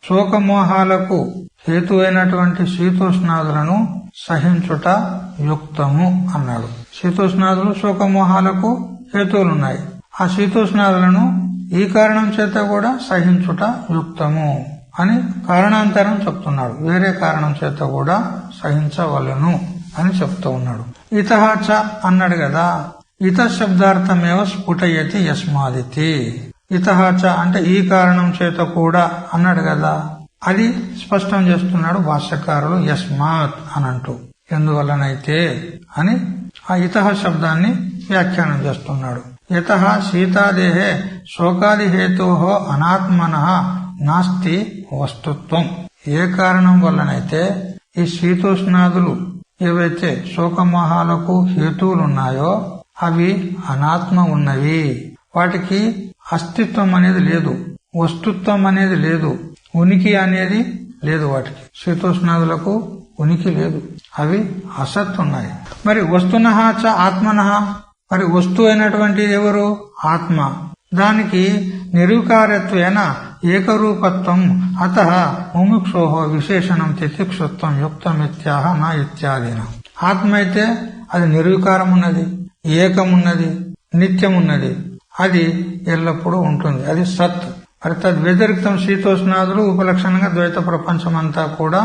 శోకమోహాలకు హేతు అయినటువంటి శీతోష్ణాదులను సహించుట యుక్తము అన్నాడు. శీతోష్ణాదులు శోకమోహాలకు హేతువులున్నాయి. ఆ శీతోష్ణాదులను ఈ కారణం చేత కూడా సహించుట యుక్తము అని కారణాంతరం చెప్తున్నాడు. వేరే కారణం చేత కూడా సహించవలను అని చెప్తూ ఉన్నాడు. ఇతః చ అన్నాడు కదా, ఇత శబ్దార్థమేవ స్ఫుటయతి యస్మాదితి. ఇతః చ అంటే ఈ కారణం చేత కూడా అన్నాడు కదా, అది స్పష్టం చేస్తున్నాడు భాష్యకారులు యస్మాత్ అనంటూ. ఎందువల్లనైతే అని ఆ ఇతః శబ్దాన్ని వ్యాఖ్యానం చేస్తున్నాడు. యతః సీతాదేహే శోకాది హేతోః అనాత్మనః నాస్తి వస్తుత్వం. ఏ కారణం వల్లనైతే ఈ శీతోష్ణాదులు ఏవైతే శోకమోహాలకు హేతువులున్నాయో అవి అనాత్మ ఉన్నవి. వాటికి అస్తిత్వం అనేది లేదు, వస్తుత్వం అనేది లేదు, ఉనికి అనేది లేదు. వాటికి శీతోష్ణాదులకు ఉనికి లేదు, అవి అసత్ ఉన్నాయి. మరి వస్తునః చ ఆత్మనః, మరి వస్తువు అయినటువంటి ఎవరు? ఆత్మ. దానికి నిర్వికారత్వేన ఏకరూపత్వం అతః ముముక్షోః విశేషణం తితిక్షుత్వం యుక్తమిత్యాహ నా ఇత్యాదిన. ఆత్మ అయితే అది నిర్వికారమున్నది, ఏకమున్నది, నిత్యమున్నది, అది ఎల్లప్పుడూ ఉంటుంది, అది సత్. మరి తద్వ్యతిరిక్తం శీతోష్ణాదులు ఉపలక్షణంగా ద్వైత ప్రపంచమంతా కూడా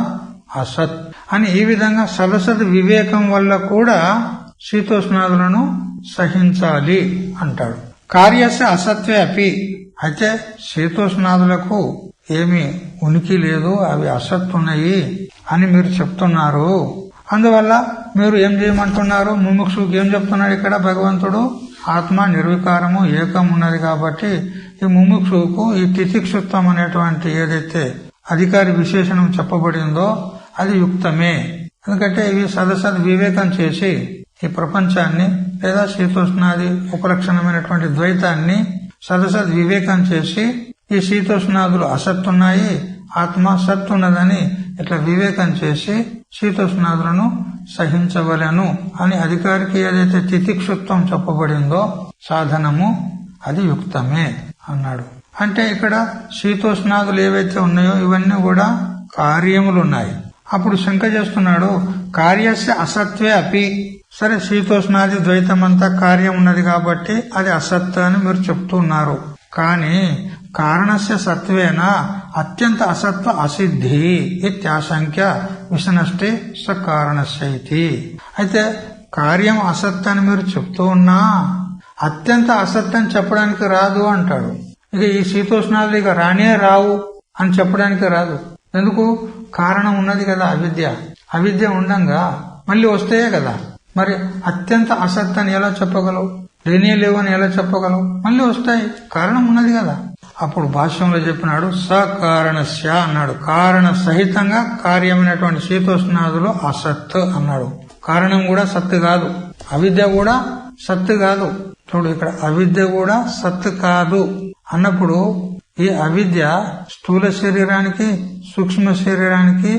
అసత్ అని. ఈ విధంగా సదసద్ వివేకం వల్ల కూడా శీతోష్ణాదులను సహించాలి అంటాడు. కార్యస్య అసత్వే అపి, అయితే శీతోష్ణాదులకు ఏమి ఉనికి లేదు, అవి అసత్తున్నాయి అని మీరు చెప్తున్నారు. అందువల్ల మీరు ఏం చేయమంటున్నారు? ముముక్షుకి ఏం చెప్తున్నాడు ఇక్కడ భగవంతుడు? ఆత్మ నిర్వికారము, ఏకం ఉన్నది కాబట్టి ఈ ముముక్షుకు ఈ తితిక్షుత్వం అనేటువంటి ఏదైతే అధికారి విశేషణం చెప్పబడిందో అది యుక్తమే. ఎందుకంటే ఇవి సదసద్ వివేకం చేసి ఈ ప్రపంచాన్ని లేదా శీతోష్ణాది ఉపలక్షణమైనటువంటి ద్వైతాన్ని సదసద్ వివేకం చేసి ఈ శీతోష్ణాదులు అసత్తున్నాయి, ఆత్మ సత్తున్నదని ఇట్లా వివేకం చేసి శీతోష్ణాదులను సహించవలెను అని అధికారికి ఏదైతే తితిక్షుత్వం చెప్పబడిందో సాధనము అది యుక్తమే అన్నాడు. అంటే ఇక్కడ శీతోష్ణాదులు ఏవైతే ఉన్నాయో ఇవన్నీ కూడా కార్యములున్నాయి. అప్పుడు శంక చేస్తున్నాడు, కార్యస్య అసత్వే అపి. సరే, శీతోష్ణాది ద్వైతమంతా కార్యం ఉన్నది కాబట్టి అది అసత్ అని మీరు చెప్తున్నారు. కానీ కారణస్య సత్వేన అత్యంత అసత్వ అసిద్ధి ఇత్యాశంక్య విషనష్టి సకారణస్య ఇతి. అయితే కార్యం అసత్ అని మీరు చెప్తూ ఉన్నా అత్యంత అసత్ అని చెప్పడానికి రాదు అంటాడు. ఇక ఈ శీతోష్ణాలు ఇక రానే రావు అని చెప్పడానికి రాదు. ఎందుకు? కారణం ఉన్నది కదా, అవిద్య ఉండంగా మళ్ళీ వస్తాయే కదా. మరి అత్యంత అసత్ అని ఎలా చెప్పగలవు? లేనే లేవు అని ఎలా చెప్పగలవు? మళ్ళీ వస్తాయి, కారణం ఉన్నది కదా. అప్పుడు భాష్యంలో చెప్పినాడు సకారణస్య అన్నాడు. కారణ సహితంగా కార్యమైనటువంటి శీతోష్ణాదులు అసత్ అన్నాడు. కారణం కూడా సత్తు కాదు, అవిద్య కూడా సత్తు కాదు. చూడు, ఇక్కడ అవిద్య కూడా సత్తు కాదు అన్నప్పుడు ఈ అవిద్య స్థూల శరీరానికి సూక్ష్మ శరీరానికి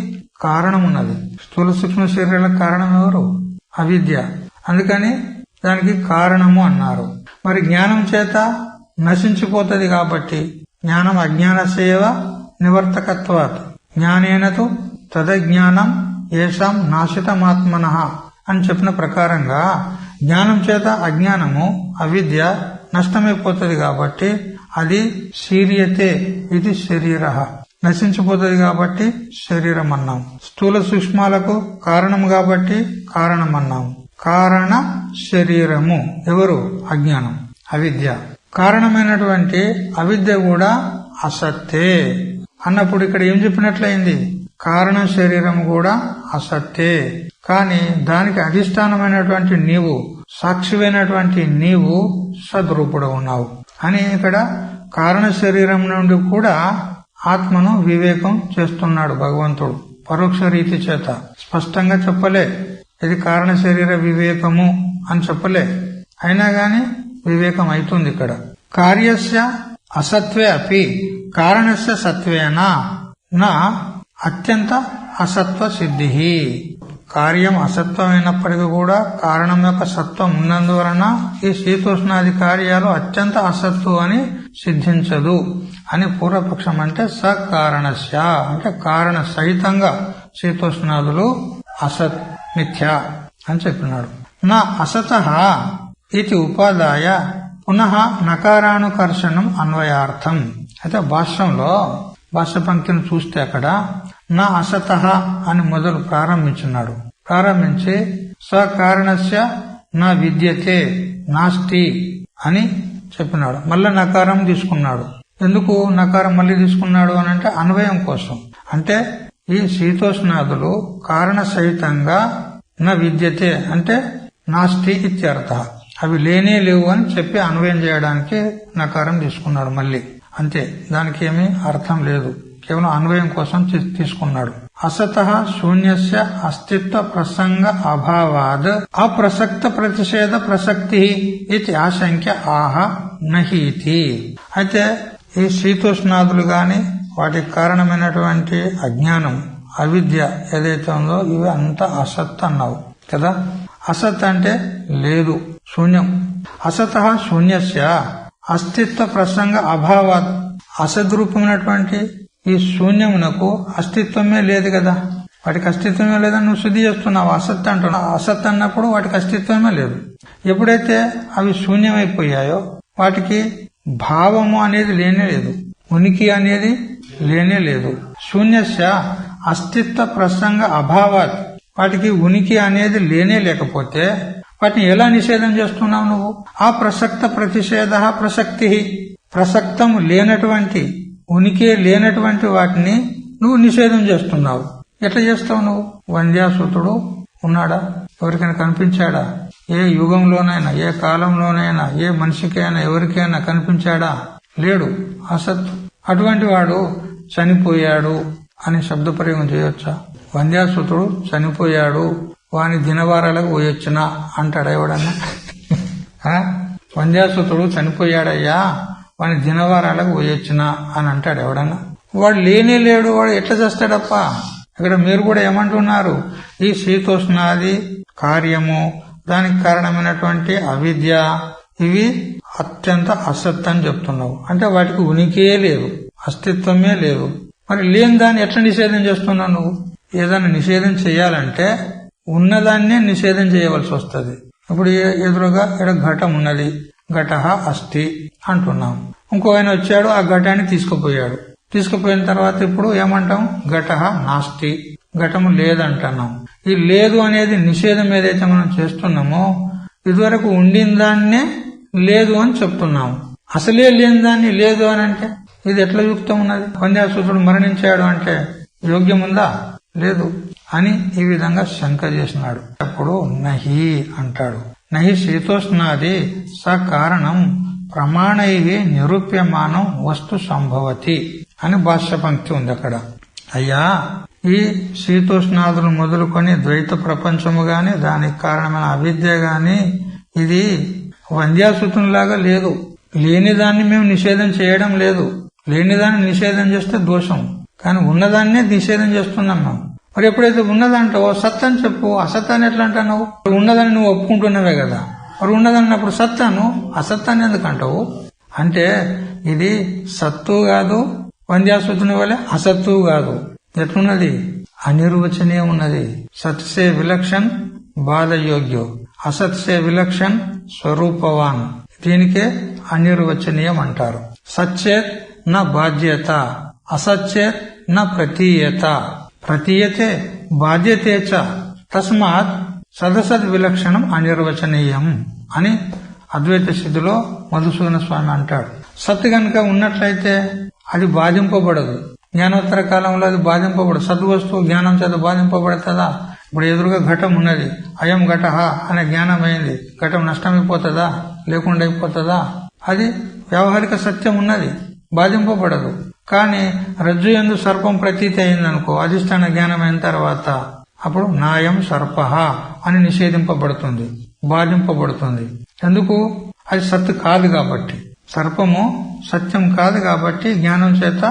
కారణం ఉన్నది. స్థూల సూక్ష్మ శరీరాలకు కారణం ఎవరు? అవిద్య. అందుకని దానికి కారణము అన్నారు. మరి జ్ఞానం చేత నశించిపోతుంది కాబట్టి జ్ఞానం అజ్ఞానసేవ నివర్తకత్వాత్ జ్ఞానేనతు తదజ్ఞానం ఏషాం నాశితమాత్మనః అని చెప్పిన ప్రకారంగా జ్ఞానం చేత అజ్ఞానము అవిద్య నష్టమైపోతుంది కాబట్టి అది శీర్యతే ఇది శరీర నశించిపోతుంది కాబట్టి శరీరం అన్నాం. స్థూల సూక్ష్మాలకు కారణం కాబట్టి కారణం అన్నాం. కారణ శరీరము ఎవరు? అజ్ఞానం, అవిద్య. కారణమైనటువంటి అవిద్య కూడా అసత్తే అన్నప్పుడు ఇక్కడ ఏం చెప్పినట్లయింది? కారణ శరీరం కూడా అసత్తే. కానీ దానికి అధిష్టానమైనటువంటి నీవు, సాక్షివైనటువంటి నీవు సద్రూపుడు ఉన్నావు అని ఇక్కడ కారణ శరీరం నుండి కూడా ఆత్మను వివేకం చేస్తున్నాడు భగవంతుడు. పరోక్ష రీతి చేత స్పష్టంగా చెప్పలే ఇది కారణ శరీర వివేకము అని చెప్పలే, అయినా గాని వివేకం అవుతుంది. ఇక్కడ కార్యస్య అసత్వే అపి కారణస్య సత్వేన నా అత్యంత అసత్వ సిద్ధి. కార్యం అసత్వమైనప్పటికీ కూడా కారణం యొక్క సత్వం ఉన్నందువలన ఈ శీతోష్ణాది కార్యాలు అత్యంత అసత్తు అని సిద్ధించదు అని పూర్వపక్షం. అంటే సకారణస్య అంటే కారణ సహితంగా శీతోష్ణాదులు అసత్ మిథ్య అని చెప్పినాడు. నా అసతః ఇది ఉపాదాయ పునః నకారానుకర్షణం అన్వయార్థం. అయితే భాష్యంలో భాష్య పంక్తిని చూస్తే అక్కడ నా అసతః అని మొదలు ప్రారంభించున్నాడు. ప్రారంభించి సకారణస్య నా విద్యతే నాస్తి అని చెప్పినాడు. మళ్ళా నకారం తీసుకున్నాడు. ఎందుకు నకారం మళ్ళీ తీసుకున్నాడు అని అంటే అన్వయం కోసం. అంటే ఈ శీతోష్ణాదులు కారణ సహితంగా నా విద్యతే అంటే నాస్తి ఇత్యర్థ, అవి లేనే లేవు అని చెప్పి అన్వయం చేయడానికి నకారం తీసుకున్నాడు మళ్ళీ. అంతే, దానికి ఏమీ అర్థం లేదు, కేవలం అన్వయం కోసం తీసుకున్నాడు. అసతః శూన్యస్య అస్తిత్వ ప్రసంగ అభావాద్ అప్రసక్త ప్రతిషేధ ప్రసక్తి ఇది ఆశంక్య ఆహ నహీతి. అయితే ఈ శీతోష్ణాదులు గాని వాటికి కారణమైనటువంటి అజ్ఞానం అవిద్య ఏదైతే ఉందో ఇవి అంతా అసత్ అన్నావు కదా. అసత్ అంటే లేదు, శూన్యం. అసతః శూన్యస్య అస్తిత్వ ప్రసంగ అభావాత్ అసద్రూపమైనటువంటి ఈ శూన్యమునకు అస్తిత్వమే లేదు కదా. వాటికి అస్తిత్వమే లేదని నువ్వు శుద్ధి చేస్తున్నావు. అసత్ అంటున్నావు. అసత్ అన్నప్పుడు వాటికి అస్తిత్వమే లేదు. ఎప్పుడైతే అవి శూన్యమైపోయాయో వాటికి భావము అనేది లేనే లేదు, ఉనికి అనేది లేనే లేదు. శూన్యస్య అస్తిత్వ ప్రసంగ అభావాత్ వాటికి ఉనికి అనేది లేనే లేకపోతే వాటిని ఎలా నిషేధం చేస్తున్నావు నువ్వు? ఆ ప్రసక్త ప్రతిషేధ ప్రసక్తి. ప్రసక్తం లేనటువంటి ఉనికి లేనటువంటి వాటిని నువ్వు నిషేధం చేస్తున్నావు. ఎట్లా చేస్తావు నువ్వు? వంద్యాసుతుడు ఉన్నాడా? ఎవరికైనా కనిపించాడా? ఏ యుగంలోనైనా ఏ కాలంలోనైనా ఏ మనిషికైనా ఎవరికైనా కనిపించాడా? లేడు, అసత్. అటువంటి వాడు చనిపోయాడు అని శబ్ద ప్రయోగం చేయొచ్చా? వంద్యాసుతుడు చనిపోయాడు, వాని దినవారాలకు పోయొచ్చునా అంటాడా ఎవడన్నా? వంద్యాసుతుడు చనిపోయాడయ్యా, వాని దినవారాలకు పోయొచ్చునా అని అంటాడు ఎవడన్నా? వాడు లేనే లేడు, వాడు ఎట్లా చేస్తాడప్ప? ఇక్కడ మీరు కూడా ఏమంటున్నారు, ఈ శీతోష్ణాది కార్యము, దానికి కారణమైనటువంటి అవిద్య, ఇవి అత్యంత అసత్ అని చెప్తున్నావు. అంటే వాటికి ఉనికే లేదు, అస్తిత్వమే లేదు. మరి లేని దాన్ని ఎట్లా నిషేధం చేస్తున్నావు నువ్వు? ఏదైనా నిషేధం చేయాలంటే ఉన్నదాన్నే నిషేధం చేయవలసి వస్తుంది. ఇప్పుడు ఎదురుగా ఇక్కడ ఘటం ఉన్నది, ఘటః అస్తి అంటున్నాం. ఇంకో ఆయన వచ్చాడు, ఆ ఘటాన్ని తీసుకుపోయిన తర్వాత ఇప్పుడు ఏమంటాం, ఘటః నాస్తి, ఘటము లేదంటున్నాం. ఈ లేదు అనేది నిషేధం ఏదైతే మనం చేస్తున్నామో, ఇదివరకు ఉండిన దాన్నే లేదు అని చెప్తున్నాము. అసలే లేని దాన్ని లేదు అని అంటే ఇది ఎట్లా యుక్తం ఉన్నది? వంద్యాసురుడు మరణించాడు అంటే యోగ్యం ఉందా? లేదు అని ఈ విధంగా శంక చేసినాడు. అప్పుడు నహి అంటాడు. నహి శీతోష్ణాది సకారణం ప్రమాణై నిరూప్యమానం వస్తు సంభవతి అని భాష్య పంక్తి ఉంది అక్కడ. అయ్యా, ఈ శీతోష్ణాదులు మొదలుకొని ద్వైత ప్రపంచము గాని, దానికి కారణమైన అవిద్య గాని, ఇది వంద్యాసుతునిలాగా లేదు. లేనిదాన్ని మేము నిషేధం చేయడం లేదు. లేనిదాన్ని నిషేధం చేస్తే దోషం, కానీ ఉన్నదాన్నే నిషేధం చేస్తున్నాం మేము. మరి ఎప్పుడైతే ఉన్నదంటావో సత్ అని చెప్పు, అసత్తాన్ని ఎట్లా అంటున్నావు? ఉన్నదాన్ని నువ్వు ఒప్పుకుంటున్నావే కదా, మరి ఉన్నదన్నప్పుడు సత్తాను అసత్తాన్ని ఎందుకంటావు? అంటే ఇది సత్తు కాదు, వంద్యాసుతుని వలె అసత్తు కాదు. ఎట్లున్నది? అనిర్వచనీయం ఉన్నది. సత్సే విలక్షణ్ బాధయోగ్యో, అసత్సే విలక్షణ్ స్వరూపవాన్. దీనికే అనిర్వచనీయం అంటారు. సచ్చేత్ న బాధ్యత, అసచ్చేత్ న ప్రతీయత, ప్రతీయతే బాధ్యతే చ, తస్మాత్ సదసద్ విలక్షణం అనిర్వచనీయం అని అద్వైత స్థితిలో మధుసూదన స్వామి అంటాడు. సత్ గనుక ఉన్నట్లయితే అది బాధింపబడదు. జ్ఞానోత్తర కాలంలో అది బాధింపబడదు. సద్వస్తువు జ్ఞానం చేత బాధింపబడుతుందా? ఇప్పుడు ఎదురుగా ఘటం ఉన్నది, అయం ఘటః అనే జ్ఞానం అయింది. ఘటం నష్టమైపోతుందా? లేకుండా అయిపోతుందా? అది వ్యావహారిక సత్యం ఉన్నది, బాధింపబడదు. కానీ రజ్జు యందు సర్పం ప్రతీతి అయిందనుకో, అధిష్టాన జ్ఞానం అయిన తర్వాత అప్పుడు నాయం సర్పః అని నిషేధింపబడుతుంది, బాధింపబడుతుంది. ఎందుకు? అది సత్తు కాదు కాబట్టి. సర్పము సత్యం కాదు కాబట్టి జ్ఞానం చేత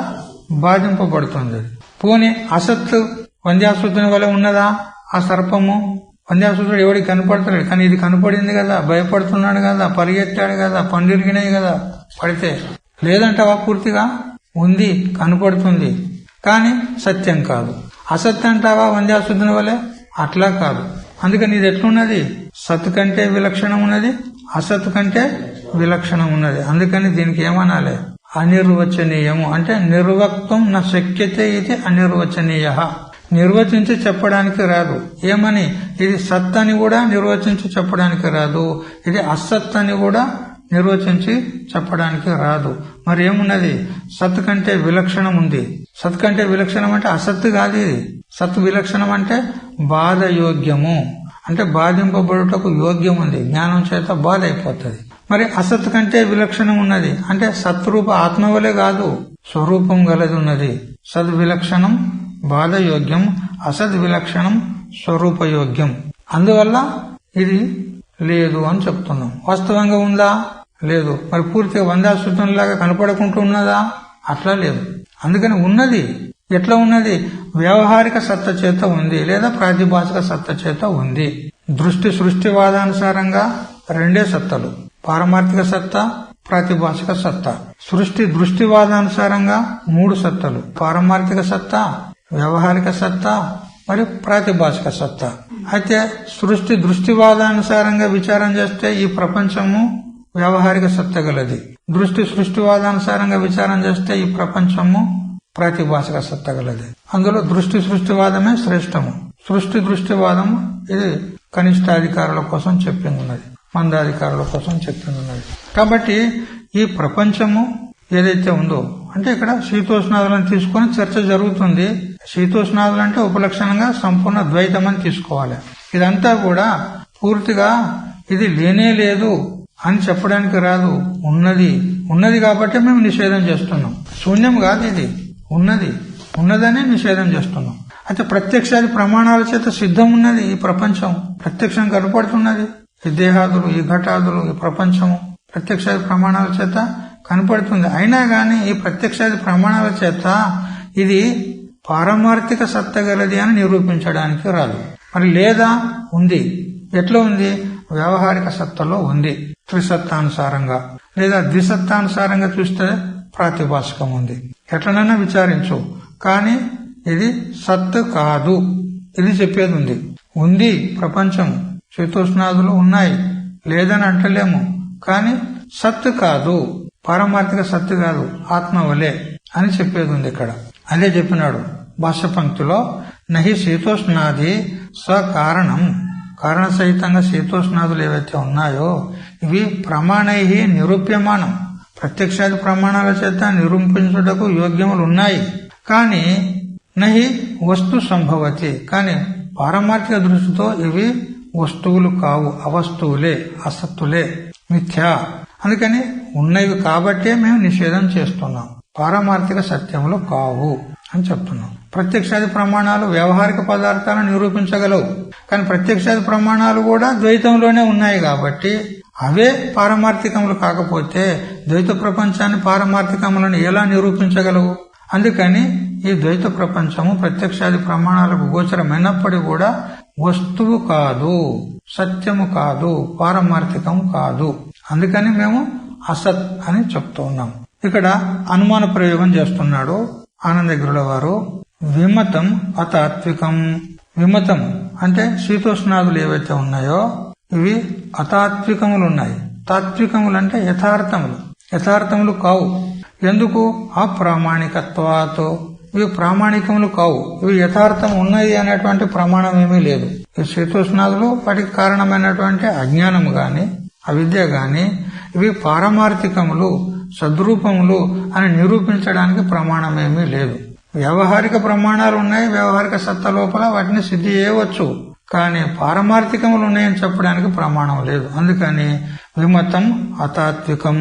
బాధింపబడుతుంది. పోనీ అసత్తు వంద్యాసుతుని వల్ల ఉన్నదా? ఆ సర్పము వంద్యాసుతుడు ఎవడికి కనపడతాడు, కానీ ఇది కనపడింది కదా, భయపడుతున్నాడు కదా, పరిగెత్తాడు కదా, పండిరిగినాయి కదా, పడితే లేదంటావా? పూర్తిగా ఉంది, కనపడుతుంది, కానీ సత్యం కాదు. అసత్ అంటావా వంద్యాసుతుని వలె? అట్లా కాదు. అందుకని ఇది ఎట్లున్నది? సత్ కంటే విలక్షణం ఉన్నది, అసత్ కంటే విలక్షణం ఉన్నది. అందుకని దీనికి ఏమనాలి? అనిర్వచనీయము. అంటే నిర్వక్తం నా శక్యతే ఇది అనిర్వచనీయ. నిర్వచించి చెప్పడానికి రాదు. ఏమని? ఇది సత్ అని కూడా నిర్వచించి చెప్పడానికి రాదు, ఇది అసత్ అని కూడా నిర్వచించి చెప్పడానికి రాదు. మరి ఏమున్నది? సత్ కంటే విలక్షణం ఉంది. సత్ కంటే విలక్షణం అంటే అసత్ కాదు. ఇది సత్ విలక్షణం అంటే బాధ యోగ్యము, అంటే బాధింపబడుటకు యోగ్యం ఉంది, జ్ఞానం చేత బాధ అయిపోతుంది. మరి అసత్ కంటే విలక్షణం ఉన్నది అంటే సత్రూప ఆత్మవలే కాదు, స్వరూపం గలది ఉన్నది. సద్ విలక్షణం బాధయోగ్యం, అసద్ విలక్షణం స్వరూపయోగ్యం. అందువల్ల ఇది లేదు అని చెప్తున్నాం. వాస్తవంగా ఉందా? లేదు. మరి పూర్తిగా వందాశుద్ధంలాగా కనపడకుంటూ ఉన్నదా? అట్లా లేదు. అందుకని ఉన్నది. ఎట్లా ఉన్నది? వ్యవహారిక సత్త చేత ఉంది, లేదా ప్రాతిభాషిక సత్త చేత ఉంది. దృష్టి సృష్టివాదానుసారంగా రెండే సత్తలు, పారమార్థిక సత్తా, ప్రాతిభాషిక సత్తా. సృష్టి దృష్టివాదానుసారంగా 3 సత్తలు, పారమార్థిక సత్తా, వ్యవహారిక సత్తా మరియు ప్రాతిభాషిక సత్తా. అయితే సృష్టి దృష్టివాదానుసారంగా విచారం చేస్తే ఈ ప్రపంచము వ్యవహారిక సత్త గలది. దృష్టి సృష్టివాదానుసారంగా విచారం చేస్తే ఈ ప్రపంచము ప్రాతిభాషిక సత్త గలది. అందులో దృష్టి సృష్టివాదమే శ్రేష్టము. సృష్టి దృష్టివాదము ఇది కనిష్టాధికారుల కోసం చెప్పింది, మందాధికారుల కోసం చెప్తున్నది. కాబట్టి ఈ ప్రపంచము ఏదైతే ఉందో, అంటే ఇక్కడ శీతోష్ణాదులను తీసుకొని చర్చ జరుగుతుంది. శీతోష్ణాదులు అంటే ఉపలక్షణంగా సంపూర్ణ ద్వైతం అని తీసుకోవాలి. ఇదంతా కూడా పూర్తిగా ఇది లేనే లేదు అని చెప్పడానికి రాదు. ఉన్నది కాబట్టి మేము నిషేధం చేస్తున్నాం. శూన్యం కాదు, ఇది ఉన్నదనే నిషేధం చేస్తున్నాం. అయితే ప్రత్యక్షాది ప్రమాణాల చేత సిద్ధం ఉన్నది. ఈ ప్రపంచం ప్రత్యక్షం కనపడుతున్నది. ఈ దేహాదులు, ఈ ఘటాదులు, ఈ ప్రపంచము ప్రత్యక్షాది ప్రమాణాల చేత కనపడుతుంది. అయినా గాని ఈ ప్రత్యక్షాది ప్రమాణాల చేత ఇది పారమార్థిక సత్త గలది అని నిరూపించడానికి రాదు. మరి లేదా ఉంది, ఎట్లా ఉంది? వ్యవహారిక సత్తలో ఉంది త్రిసత్తానుసారంగా, లేదా ద్విసత్తానుసారంగా చూస్తే ప్రాతిభాషికం ఉంది. ఎట్లనైనా విచారించు, కానీ ఇది సత్ కాదు. ఇది చెప్పేది ఉంది. ఉంది ప్రపంచం, శీతోష్ణాదులు ఉన్నాయి, లేదని అంటలేము, కానీ సత్ కాదు, పారమార్థిక సత్తు కాదు, ఆత్మ వలే అని చెప్పేది ఉంది ఇక్కడ. అదే చెప్పినాడు భాష్య పంక్తిలో, నహి శీతోష్ణాది స్వకారణం, కారణ సహితంగా శీతోష్ణాదులు ఏవైతే ఉన్నాయో ఇవి ప్రమాణై నిరూప్యమానం, ప్రత్యక్షాది ప్రమాణాల చేత నిరూపించుటకు యోగ్యములు ఉన్నాయి. కానీ నహి వస్తు సంభవతి, కానీ పారమార్థిక దృష్టితో ఇవి వస్తువులు కావు, అవస్తువులే, అసత్తులే, మిథ్యా. అందుకని ఉన్నవి కాబట్టే మేము నిషేధం చేస్తున్నాం, పారమార్థిక సత్యములు కావు అని చెప్తున్నాం. ప్రత్యక్షాది ప్రమాణాలు వ్యవహారిక పదార్థాలను నిరూపించగలవు, కానీ ప్రత్యక్షాది ప్రమాణాలు కూడా ద్వైతంలోనే ఉన్నాయి కాబట్టి అవే పారమార్థికములు కాకపోతే ద్వైత ప్రపంచాన్ని పారమార్థికములను ఎలా నిరూపించగలవు? అందుకని ఈ ద్వైత ప్రపంచము ప్రత్యక్షాది ప్రమాణాలకు గోచరమైనప్పటికీ కూడా వస్తువు కాదు, సత్యము కాదు, పారమార్థికం కాదు. అందుకని మేము అసత్ అని చెప్తూ ఉన్నాం. ఇక్కడ అనుమాన ప్రయోగం చేస్తున్నాడు ఆనందగిరుల వారు. విమతం అతాత్వికం. విమతం అంటే శీతోష్ణాదులు ఏవైతే ఉన్నాయో ఇవి అతాత్వికములు ఉన్నాయి. తాత్వికములు అంటే యథార్థములు, యథార్థములు కావు. ఎందుకు? అప్రామాణికత్వాతో, ఇవి ప్రామాణికములు కావు, ఇవి యథార్థం ఉన్నది అనేటువంటి ప్రమాణం ఏమీ లేదు. ఈ శీతోష్ణాదులు వాటికి కారణమైనటువంటి అజ్ఞానము గాని అవిద్య గాని ఇవి పారమార్థికములు, సద్రూపములు అని నిరూపించడానికి ప్రమాణమేమీ లేదు. వ్యవహారిక ప్రమాణాలు ఉన్నాయి, వ్యవహారిక సత్త లోపల వాటిని సిద్ధి చేయవచ్చు, కానీ పారమార్థికములు ఉన్నాయని చెప్పడానికి ప్రమాణం లేదు. అందుకని విమతం అతాత్వికం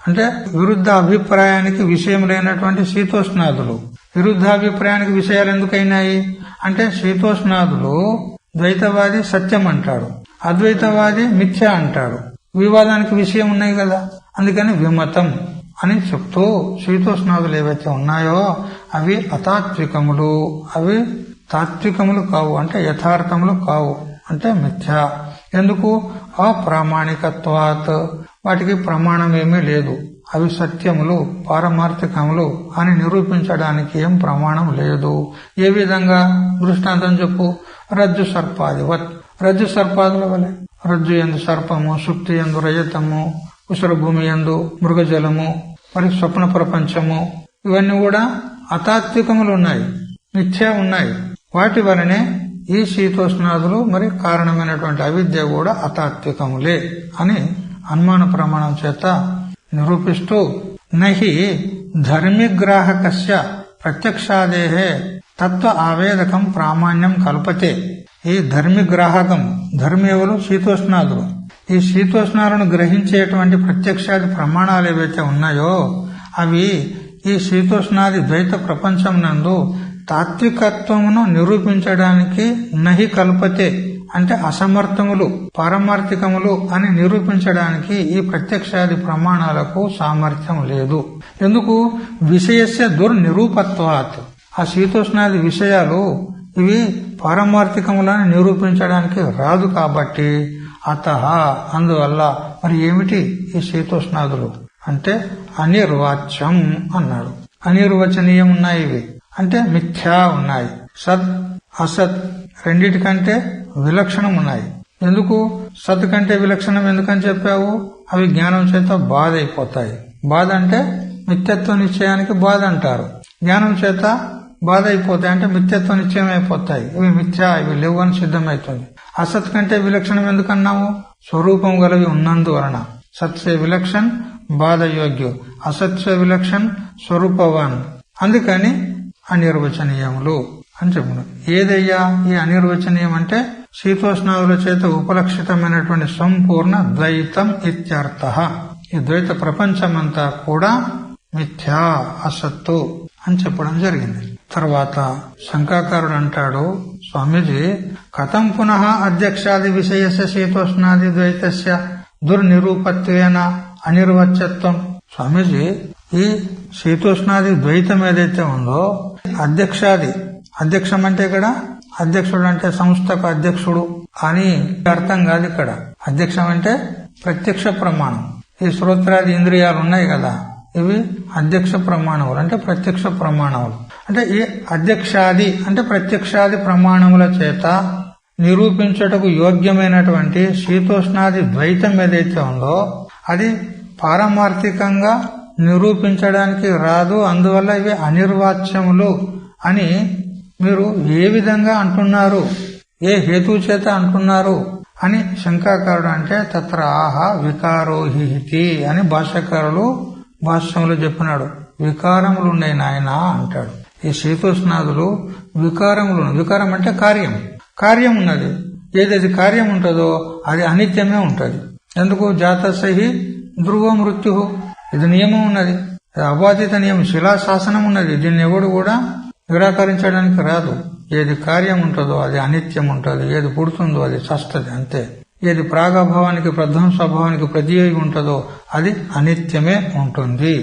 అంటే విరుద్ధ అభిప్రాయానికి విషయం లేనటువంటి శీతోష్ణాదులు. విరుద్ధాభిప్రాయానికి విషయాలు ఎందుకైనాయి అంటే శీతోష్ణాదులు ద్వైతవాది సత్యం అంటాడు, అద్వైతవాది మిథ్య అంటాడు, వివాదానికి విషయం ఉన్నాయి కదా. అందుకని విమతం అని చెప్తూ శీతోష్ణాదులు ఏవైతే ఉన్నాయో అవి అతాత్వికములు, అవి తాత్వికములు కావు అంటే యథార్థములు కావు అంటే మిథ్యా. ఎందుకు? అప్రామాణికత్వాత్, వాటికి ప్రమాణం ఏమీ లేదు, అవి సత్యములు, పారమార్థికములు అని నిరూపించడానికి ఏం ప్రమాణం లేదు. ఏ విధంగా? దృష్టాంతం చెప్పు. రజ్జు సర్పాదివత్, రజ్జు సర్పాదుల వలె. రజ్జు యందు సర్పము, సుప్తి యందు రజతము, ఉసర భూమి యందు మృగజలము, మరి స్వప్న ప్రపంచము, ఇవన్నీ కూడా అతాత్వికములు ఉన్నాయి, మిథ్యా ఉన్నాయి. వాటి వలనే ఈ శీతోష్ణాదులు మరి కారణమైనటువంటి అవిద్య కూడా అతాత్వికములే అని అనుమాన ప్రమాణం చేత నిరూపిస్తూ, నహి ధర్మిగ్రాహకస్య ప్రత్యక్షాదేహే తత్వ ఆవేదకం ప్రామాణ్యం కల్పతే. ఈ ధర్మిగ్రాహకం, ధర్మి ఎవరు? శీతోష్ణాదులు. ఈ శీతోష్ణాలను గ్రహించేటువంటి ప్రత్యక్షాది ప్రమాణాలు ఏవైతే ఉన్నాయో అవి ఈ శీతోష్ణాది ద్వైత ప్రపంచం నందు తాత్వికత్వమును నిరూపించడానికి నహి కల్పతే అంటే అసమర్థములు, పారమార్థికములు అని నిరూపించడానికి ఈ ప్రత్యక్షాది ప్రమాణాలకు సామర్థ్యం లేదు. ఎందుకు? విషయస్య దుర్నిరూపత్వాత్. ఆ శీతోష్ణాది విషయాలు ఇవి పారమార్థికములను నిరూపించడానికి రాదు కాబట్టి అతః, అందువల్ల మరి ఏమిటి ఈ శీతోష్ణాదులు అంటే అనిర్వాచ్యం అన్నాడు. అనిర్వచనీయం ఉన్నాయి ఇవి అంటే మిథ్యా ఉన్నాయి. సత్ అసత్ రెండిటికంటే విలక్షణం ఉన్నాయి. ఎందుకు? సత్ కంటే విలక్షణం ఎందుకని చెప్పావు? అవి జ్ఞానం చేత బాధ అయిపోతాయి. బాధ అంటే మిథ్యత్వ నిశ్చయానికి బాధ అంటారు. జ్ఞానం చేత బాధ అయిపోతాయి అంటే మిథ్యత్వ నిశ్చయం అయిపోతాయి. ఇవి మిథ్యా, ఇవి లేవు అని సిద్ధమవుతుంది. అసత్ కంటే విలక్షణం ఎందుకన్నాము? స్వరూపం గలవి ఉన్నందువలన. సత్సే విలక్షణ్ బాధయోగ్యు, అసత్సే విలక్షణ్ స్వరూపవాన్. అందుకని అనిర్వచనీయములు అని చెప్పుకున్నాం. ఏదయ్యా ఈ అనిర్వచనీయం అంటే శీతోష్ణాదుల చేత ఉపలక్షితమైనటువంటి సంపూర్ణ ద్వైతం ఇత్యర్థః. ఈ ద్వైత ప్రపంచమంతా కూడా మిథ్యా, అసత్తు అని చెప్పడం జరిగింది. తర్వాత శంకాకారుడు అంటాడు, స్వామీజీ కథం పునః అధ్యక్షాది విషయస్య శీతోష్ణాది ద్వైతస్య దుర్నిరూపత్వేన అనిర్వచ్యత్వం. స్వామీజీ, ఈ శీతోష్ణాది ద్వైతం ఏదైతే ఉందో అధ్యక్షం అంటే ఇక్కడ అధ్యక్షుడు అంటే సంస్థకు అధ్యక్షుడు అని అర్థం కాదు. ఇక్కడ అధ్యక్షం అంటే ప్రత్యక్ష ప్రమాణం. ఈ శ్రోత్రాది ఇంద్రియాలు ఉన్నాయి కదా, ఇవి అధ్యక్ష ప్రమాణములు అంటే ప్రత్యక్ష ప్రమాణములు. అంటే ఈ అధ్యక్షాది అంటే ప్రత్యక్షాది ప్రమాణముల చేత నిరూపించుటకు యోగ్యమైనటువంటి శీతోష్ణాది ద్వైతం ఏదైతే ఉందో అది పారమార్థికంగా నిరూపించడానికి రాదు. అందువల్ల ఇవి అనిర్వాచ్యములు అని మీరు ఏ విధంగా అంటున్నారు, ఏ హేతు చేత అంటున్నారు అని శంకాకారుడు అంటే తత్ర ఆహ వికారోహితి అని భాష్యకారులు భాష్యంలో చెప్పినాడు. వికారములున్నాయి నాయన అంటాడు. ఈ శీతోష్ణాదులు వికారం అంటే కార్యం ఉన్నది. ఏదైతే కార్యం ఉంటుందో అది అనిత్యమే ఉంటది. ఎందుకు? జాతస్య ధ్రువ మృత్యు, ఇది నియమం ఉన్నది, అబాధిత నియమం, శిలాశాసనం ఉన్నది. దీన్ని ఎవడు కూడా నిరాకరించడానికి రాదు. ఏది కార్యం ఉంటుందో అది అనిత్యం ఉంటుంది, ఏది పుడుతుందో అది చస్తది, అంతే. ఏది ప్రాగభావానికి ప్రధ్వంసభావానికి ప్రతియోగి ఉంటుందో అది అనిత్యమే ఉంటుంది.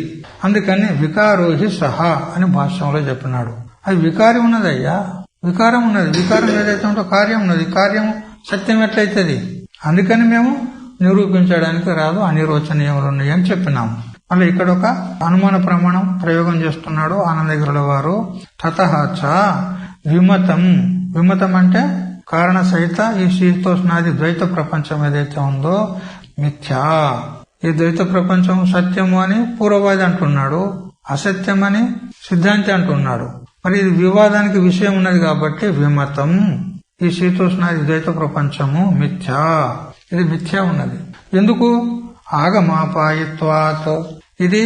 అందుకని వికారోహి సహా అని భాష్యంలో చెప్పినాడు. అది వికారం ఉన్నదయ్యా, వికారం ఉన్నది. వికారం ఏదైతే ఉంటో కార్యం ఉన్నది, కార్యం సత్యం ఎట్లయితుంది? అందుకని మేము నిరూపించడానికి రాదు, అనిర్వచనీయములు ఉన్నాయి అని చెప్పినాము. మళ్ళీ ఇక్కడ ఒక అనుమాన ప్రమాణం ప్రయోగం చేస్తున్నాడు ఆనందగిరుల వారు. తతః విమతం అంటే కారణ సహిత ఈ శీతోష్ణాది ద్వైత ప్రపంచం ఏదైతే ఉందో మిథ్యా. ఈ ద్వైత ప్రపంచం సత్యము అని పూర్వవాది అంటున్నాడు, అసత్యమని సిద్ధాంతి అంటున్నాడు. మరి ఇది వివాదానికి విషయం ఉన్నది కాబట్టి విమతం, ఈ శీతోష్ణాది ద్వైత ప్రపంచము మిథ్యా, ఇది మిథ్యా ఉన్నది. ఎందుకు? ఆగమాపాయిత్వాత్, ఇది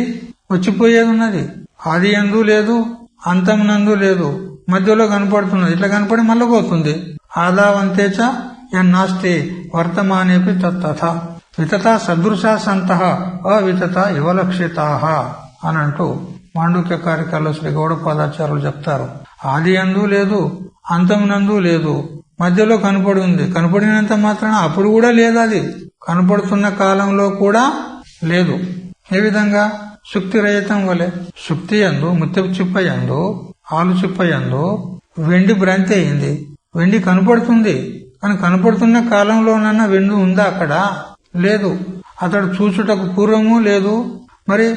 వచ్చిపోయేది ఉన్నది. ఆది యందు లేదు, అంతమునందు లేదు, మధ్యలో కనపడుతున్నది. ఇట్లా కనపడి మళ్ళీ పోతుంది. ఆదావంతేచ యన్నాస్తి వర్తమానేపి తత్తథా వితత సదృశా సంతః అవితత ఇవలక్షితాః అని అంటూ మాండూక్య కారికల్లో శ్రీ గౌడపాదాచార్యులు చెప్తారు. ఆది యందు లేదు, అంతమునందు లేదు, మధ్యలో కనపడి ఉంది. కనపడినంత మాత్రాన అప్పుడు కూడా లేదు, అది కనపడుతున్న కాలంలో కూడా లేదు. ఏ విధంగా? శుక్తి రహితం వలె. శుక్తి యందు ముత్యపు చిప్ప యందు ఆలు చిప్ప యందు వెండి భ్రాంతి అయింది. వెండి కనపడుతుంది, కానీ కనపడుతున్న కాలంలోనన్నా వెండి ఉందా? అక్కడ లేదు. అతడు చూచుటకు పూర్వము లేదు. మరి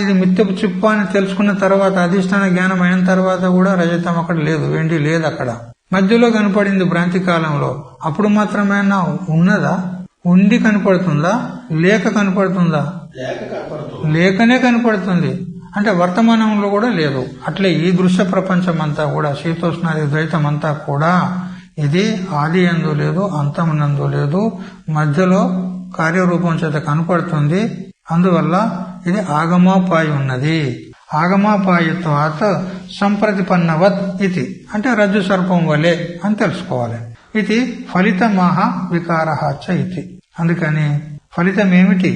ఇది మిత్యపు చిప్ప అని తెలుసుకున్న తర్వాత, అధిష్టాన జ్ఞానం అయిన తర్వాత కూడా రజతం అక్కడ లేదు, వెండి లేదు. అక్కడ మధ్యలో కనపడింది భ్రాంతి కాలంలో. అప్పుడు మాత్రమేనా ఉన్నదా? ఉండి కనపడుతుందా? లేక కనపడుతుందా? లేకనే కనపడుతుంది. అంటే వర్తమానంలో కూడా లేదు. అట్లే ఈ దృశ్య ప్రపంచం అంతా కూడా శీతోష్ణాది ద్వైతం అంతా కూడా ఇది ఆది యందు లేదు, అంతమునందు లేదు, మధ్యలో కార్యరూపం చేత కనపడుతుంది. అందువల్ల ఇది ఆగమాపాయి ఉన్నది. ఆగమాపాయిత్వాత్ సంప్రతిపన్నవత్ ఇది అంటే రజ్జు సర్పం వలె అని తెలుసుకోవాలి. ఇది ఫలితమాహ వికారః చ ఇది. అందుకని ఫలితం ఏమిటి?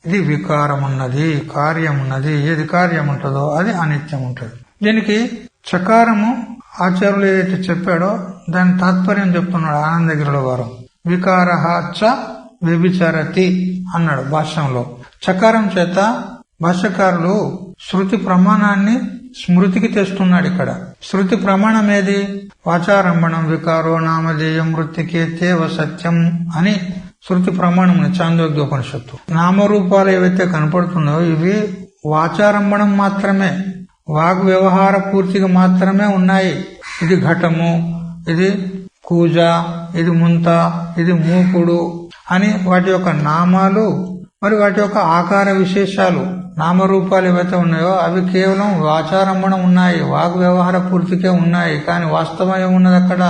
ఇది వికారమున్నది, కార్యమున్నది. ఏది కార్యం ఉంటుందో అది అనిత్యం ఉంటుంది. దీనికి చకారము ఆచార్యులు ఏదైతే చెప్పాడో దాని తాత్పర్యం చెప్తున్నాడు ఆనందగిరుల వారు. వికారః చ వ్యభిచరతి అన్నాడు భాష్యంలో. చకారం చేత భాష్యకారులు శృతి ప్రమాణాన్ని స్మృతికి తెస్తున్నాడు. ఇక్కడ శృతి ప్రమాణం ఏది? వాచారంభణం వికారో నామధేయం వృత్తికేత్యేవ సత్యం అని శృతి ప్రమాణం చాందోగ్యోపనిషత్తు. నామరూపాలు ఏవైతే కనపడుతున్నాయో ఇవి వాచారంభణం మాత్రమే, వాగ్ వ్యవహార పూర్తిగా మాత్రమే ఉన్నాయి. ఇది ఘటము, ఇది కూజ, ఇది ముంత, ఇది మూకుడు అని వాటి యొక్క నామాలు, మరి వాటి యొక్క ఆకార విశేషాలు, నామరూపాలు ఏవైతే ఉన్నాయో అవి కేవలం వాచారంభణం ఉన్నాయి, వాగ్ వ్యవహార పూర్తికే ఉన్నాయి. కానీ వాస్తవం ఏమున్నది అక్కడ?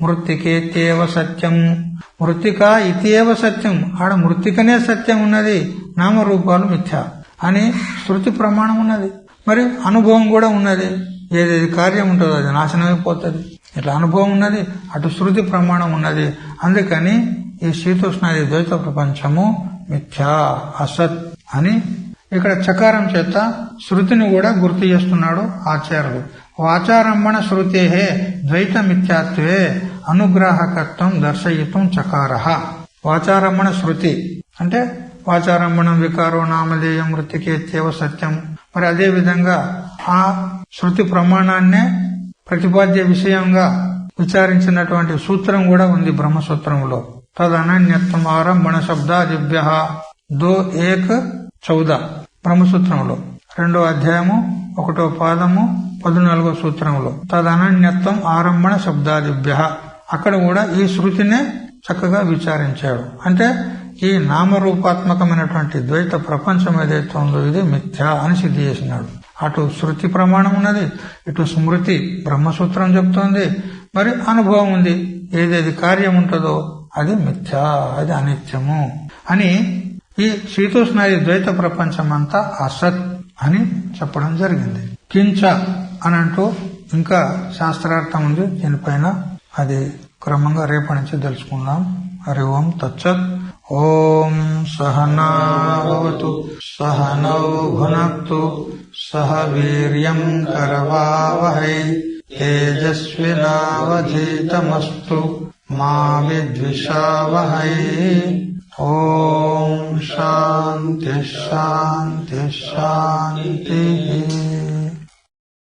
మృత్తికేత్యేవ సత్యం, మృత్తిక ఇతియేవ సత్యం, ఆడ మృత్తికనే సత్యం ఉన్నది, నామరూపాలు మిథ్య అని శృతి ప్రమాణం ఉన్నది. మరి అనుభవం కూడా ఉన్నది. ఏదేది కార్యం ఉంటుందో అది నాశనమైపోతుంది. ఇట్లా అనుభవం ఉన్నది, అటు శృతి ప్రమాణం ఉన్నది. అందుకని ఈ శీతోష్ణాది ద్వైత ప్రపంచము మిథ్యా, అసత్ అని ఇక్కడ చకారం చేత శృతిని కూడా గుర్తు చేస్తున్నాడు ఆచార్యుడు. వాచారంభణ శృతే ద్వైత మిథ్యాత్వే అనుగ్రాహకత్వం దర్శయితం చకారః. వాచారంభణ శృతి అంటే వాచారంభణం వికారో నామధేయం మృతికేత్యేవ సత్యం. మరి అదే విధంగా ఆ శృతి ప్రమాణాన్నే ప్రతిపాద్య విషయంగా విచారించినటువంటి సూత్రం కూడా ఉంది బ్రహ్మసూత్రంలో. తదనన్యత్వం ఆరంభణ శబ్దాదిభ్య 2:1-14 బ్రహ్మసూత్రంలో 2వ అధ్యాయము 1వ పాదము 14వ సూత్రంలో తదనన్యత్వం ఆరంభణ శబ్దాదిభ్య అక్కడ కూడా ఈ శృతినే చక్కగా విచారించాడు. అంటే ఈ నామరూపాత్మకమైనటువంటి ద్వైత ప్రపంచం ఏదైతే ఉందో ఇది మిథ్యా అని సిద్ధి చేసినాడు. అటు శృతి ప్రమాణం ఉన్నది, ఇటు స్మృతి బ్రహ్మసూత్రం చెప్తోంది, మరి అనుభవం ఉంది. ఏదేది కార్యం ఉంటుందో అది మిథ్యా, అది అనిత్యము అని ఈ శీతోష్ణాది ద్వైత ప్రపంచం అంతా అసత్ అని చెప్పడం జరిగింది. కించ అనంటూ ఇంకా శాస్త్రార్థం ఉంది దీనిపైన, అది క్రమంగా రేపటి నుంచి తెలుసుకుందాం. హరి ఓం తచ్చత్. ఓం సహనావతు సహనౌ భునక్తు సహ వీర్యం కరవావహై తేజస్వినావధీతమస్తు మా విద్విషావహై. ఓం శాంతి శాంతి శాంతి.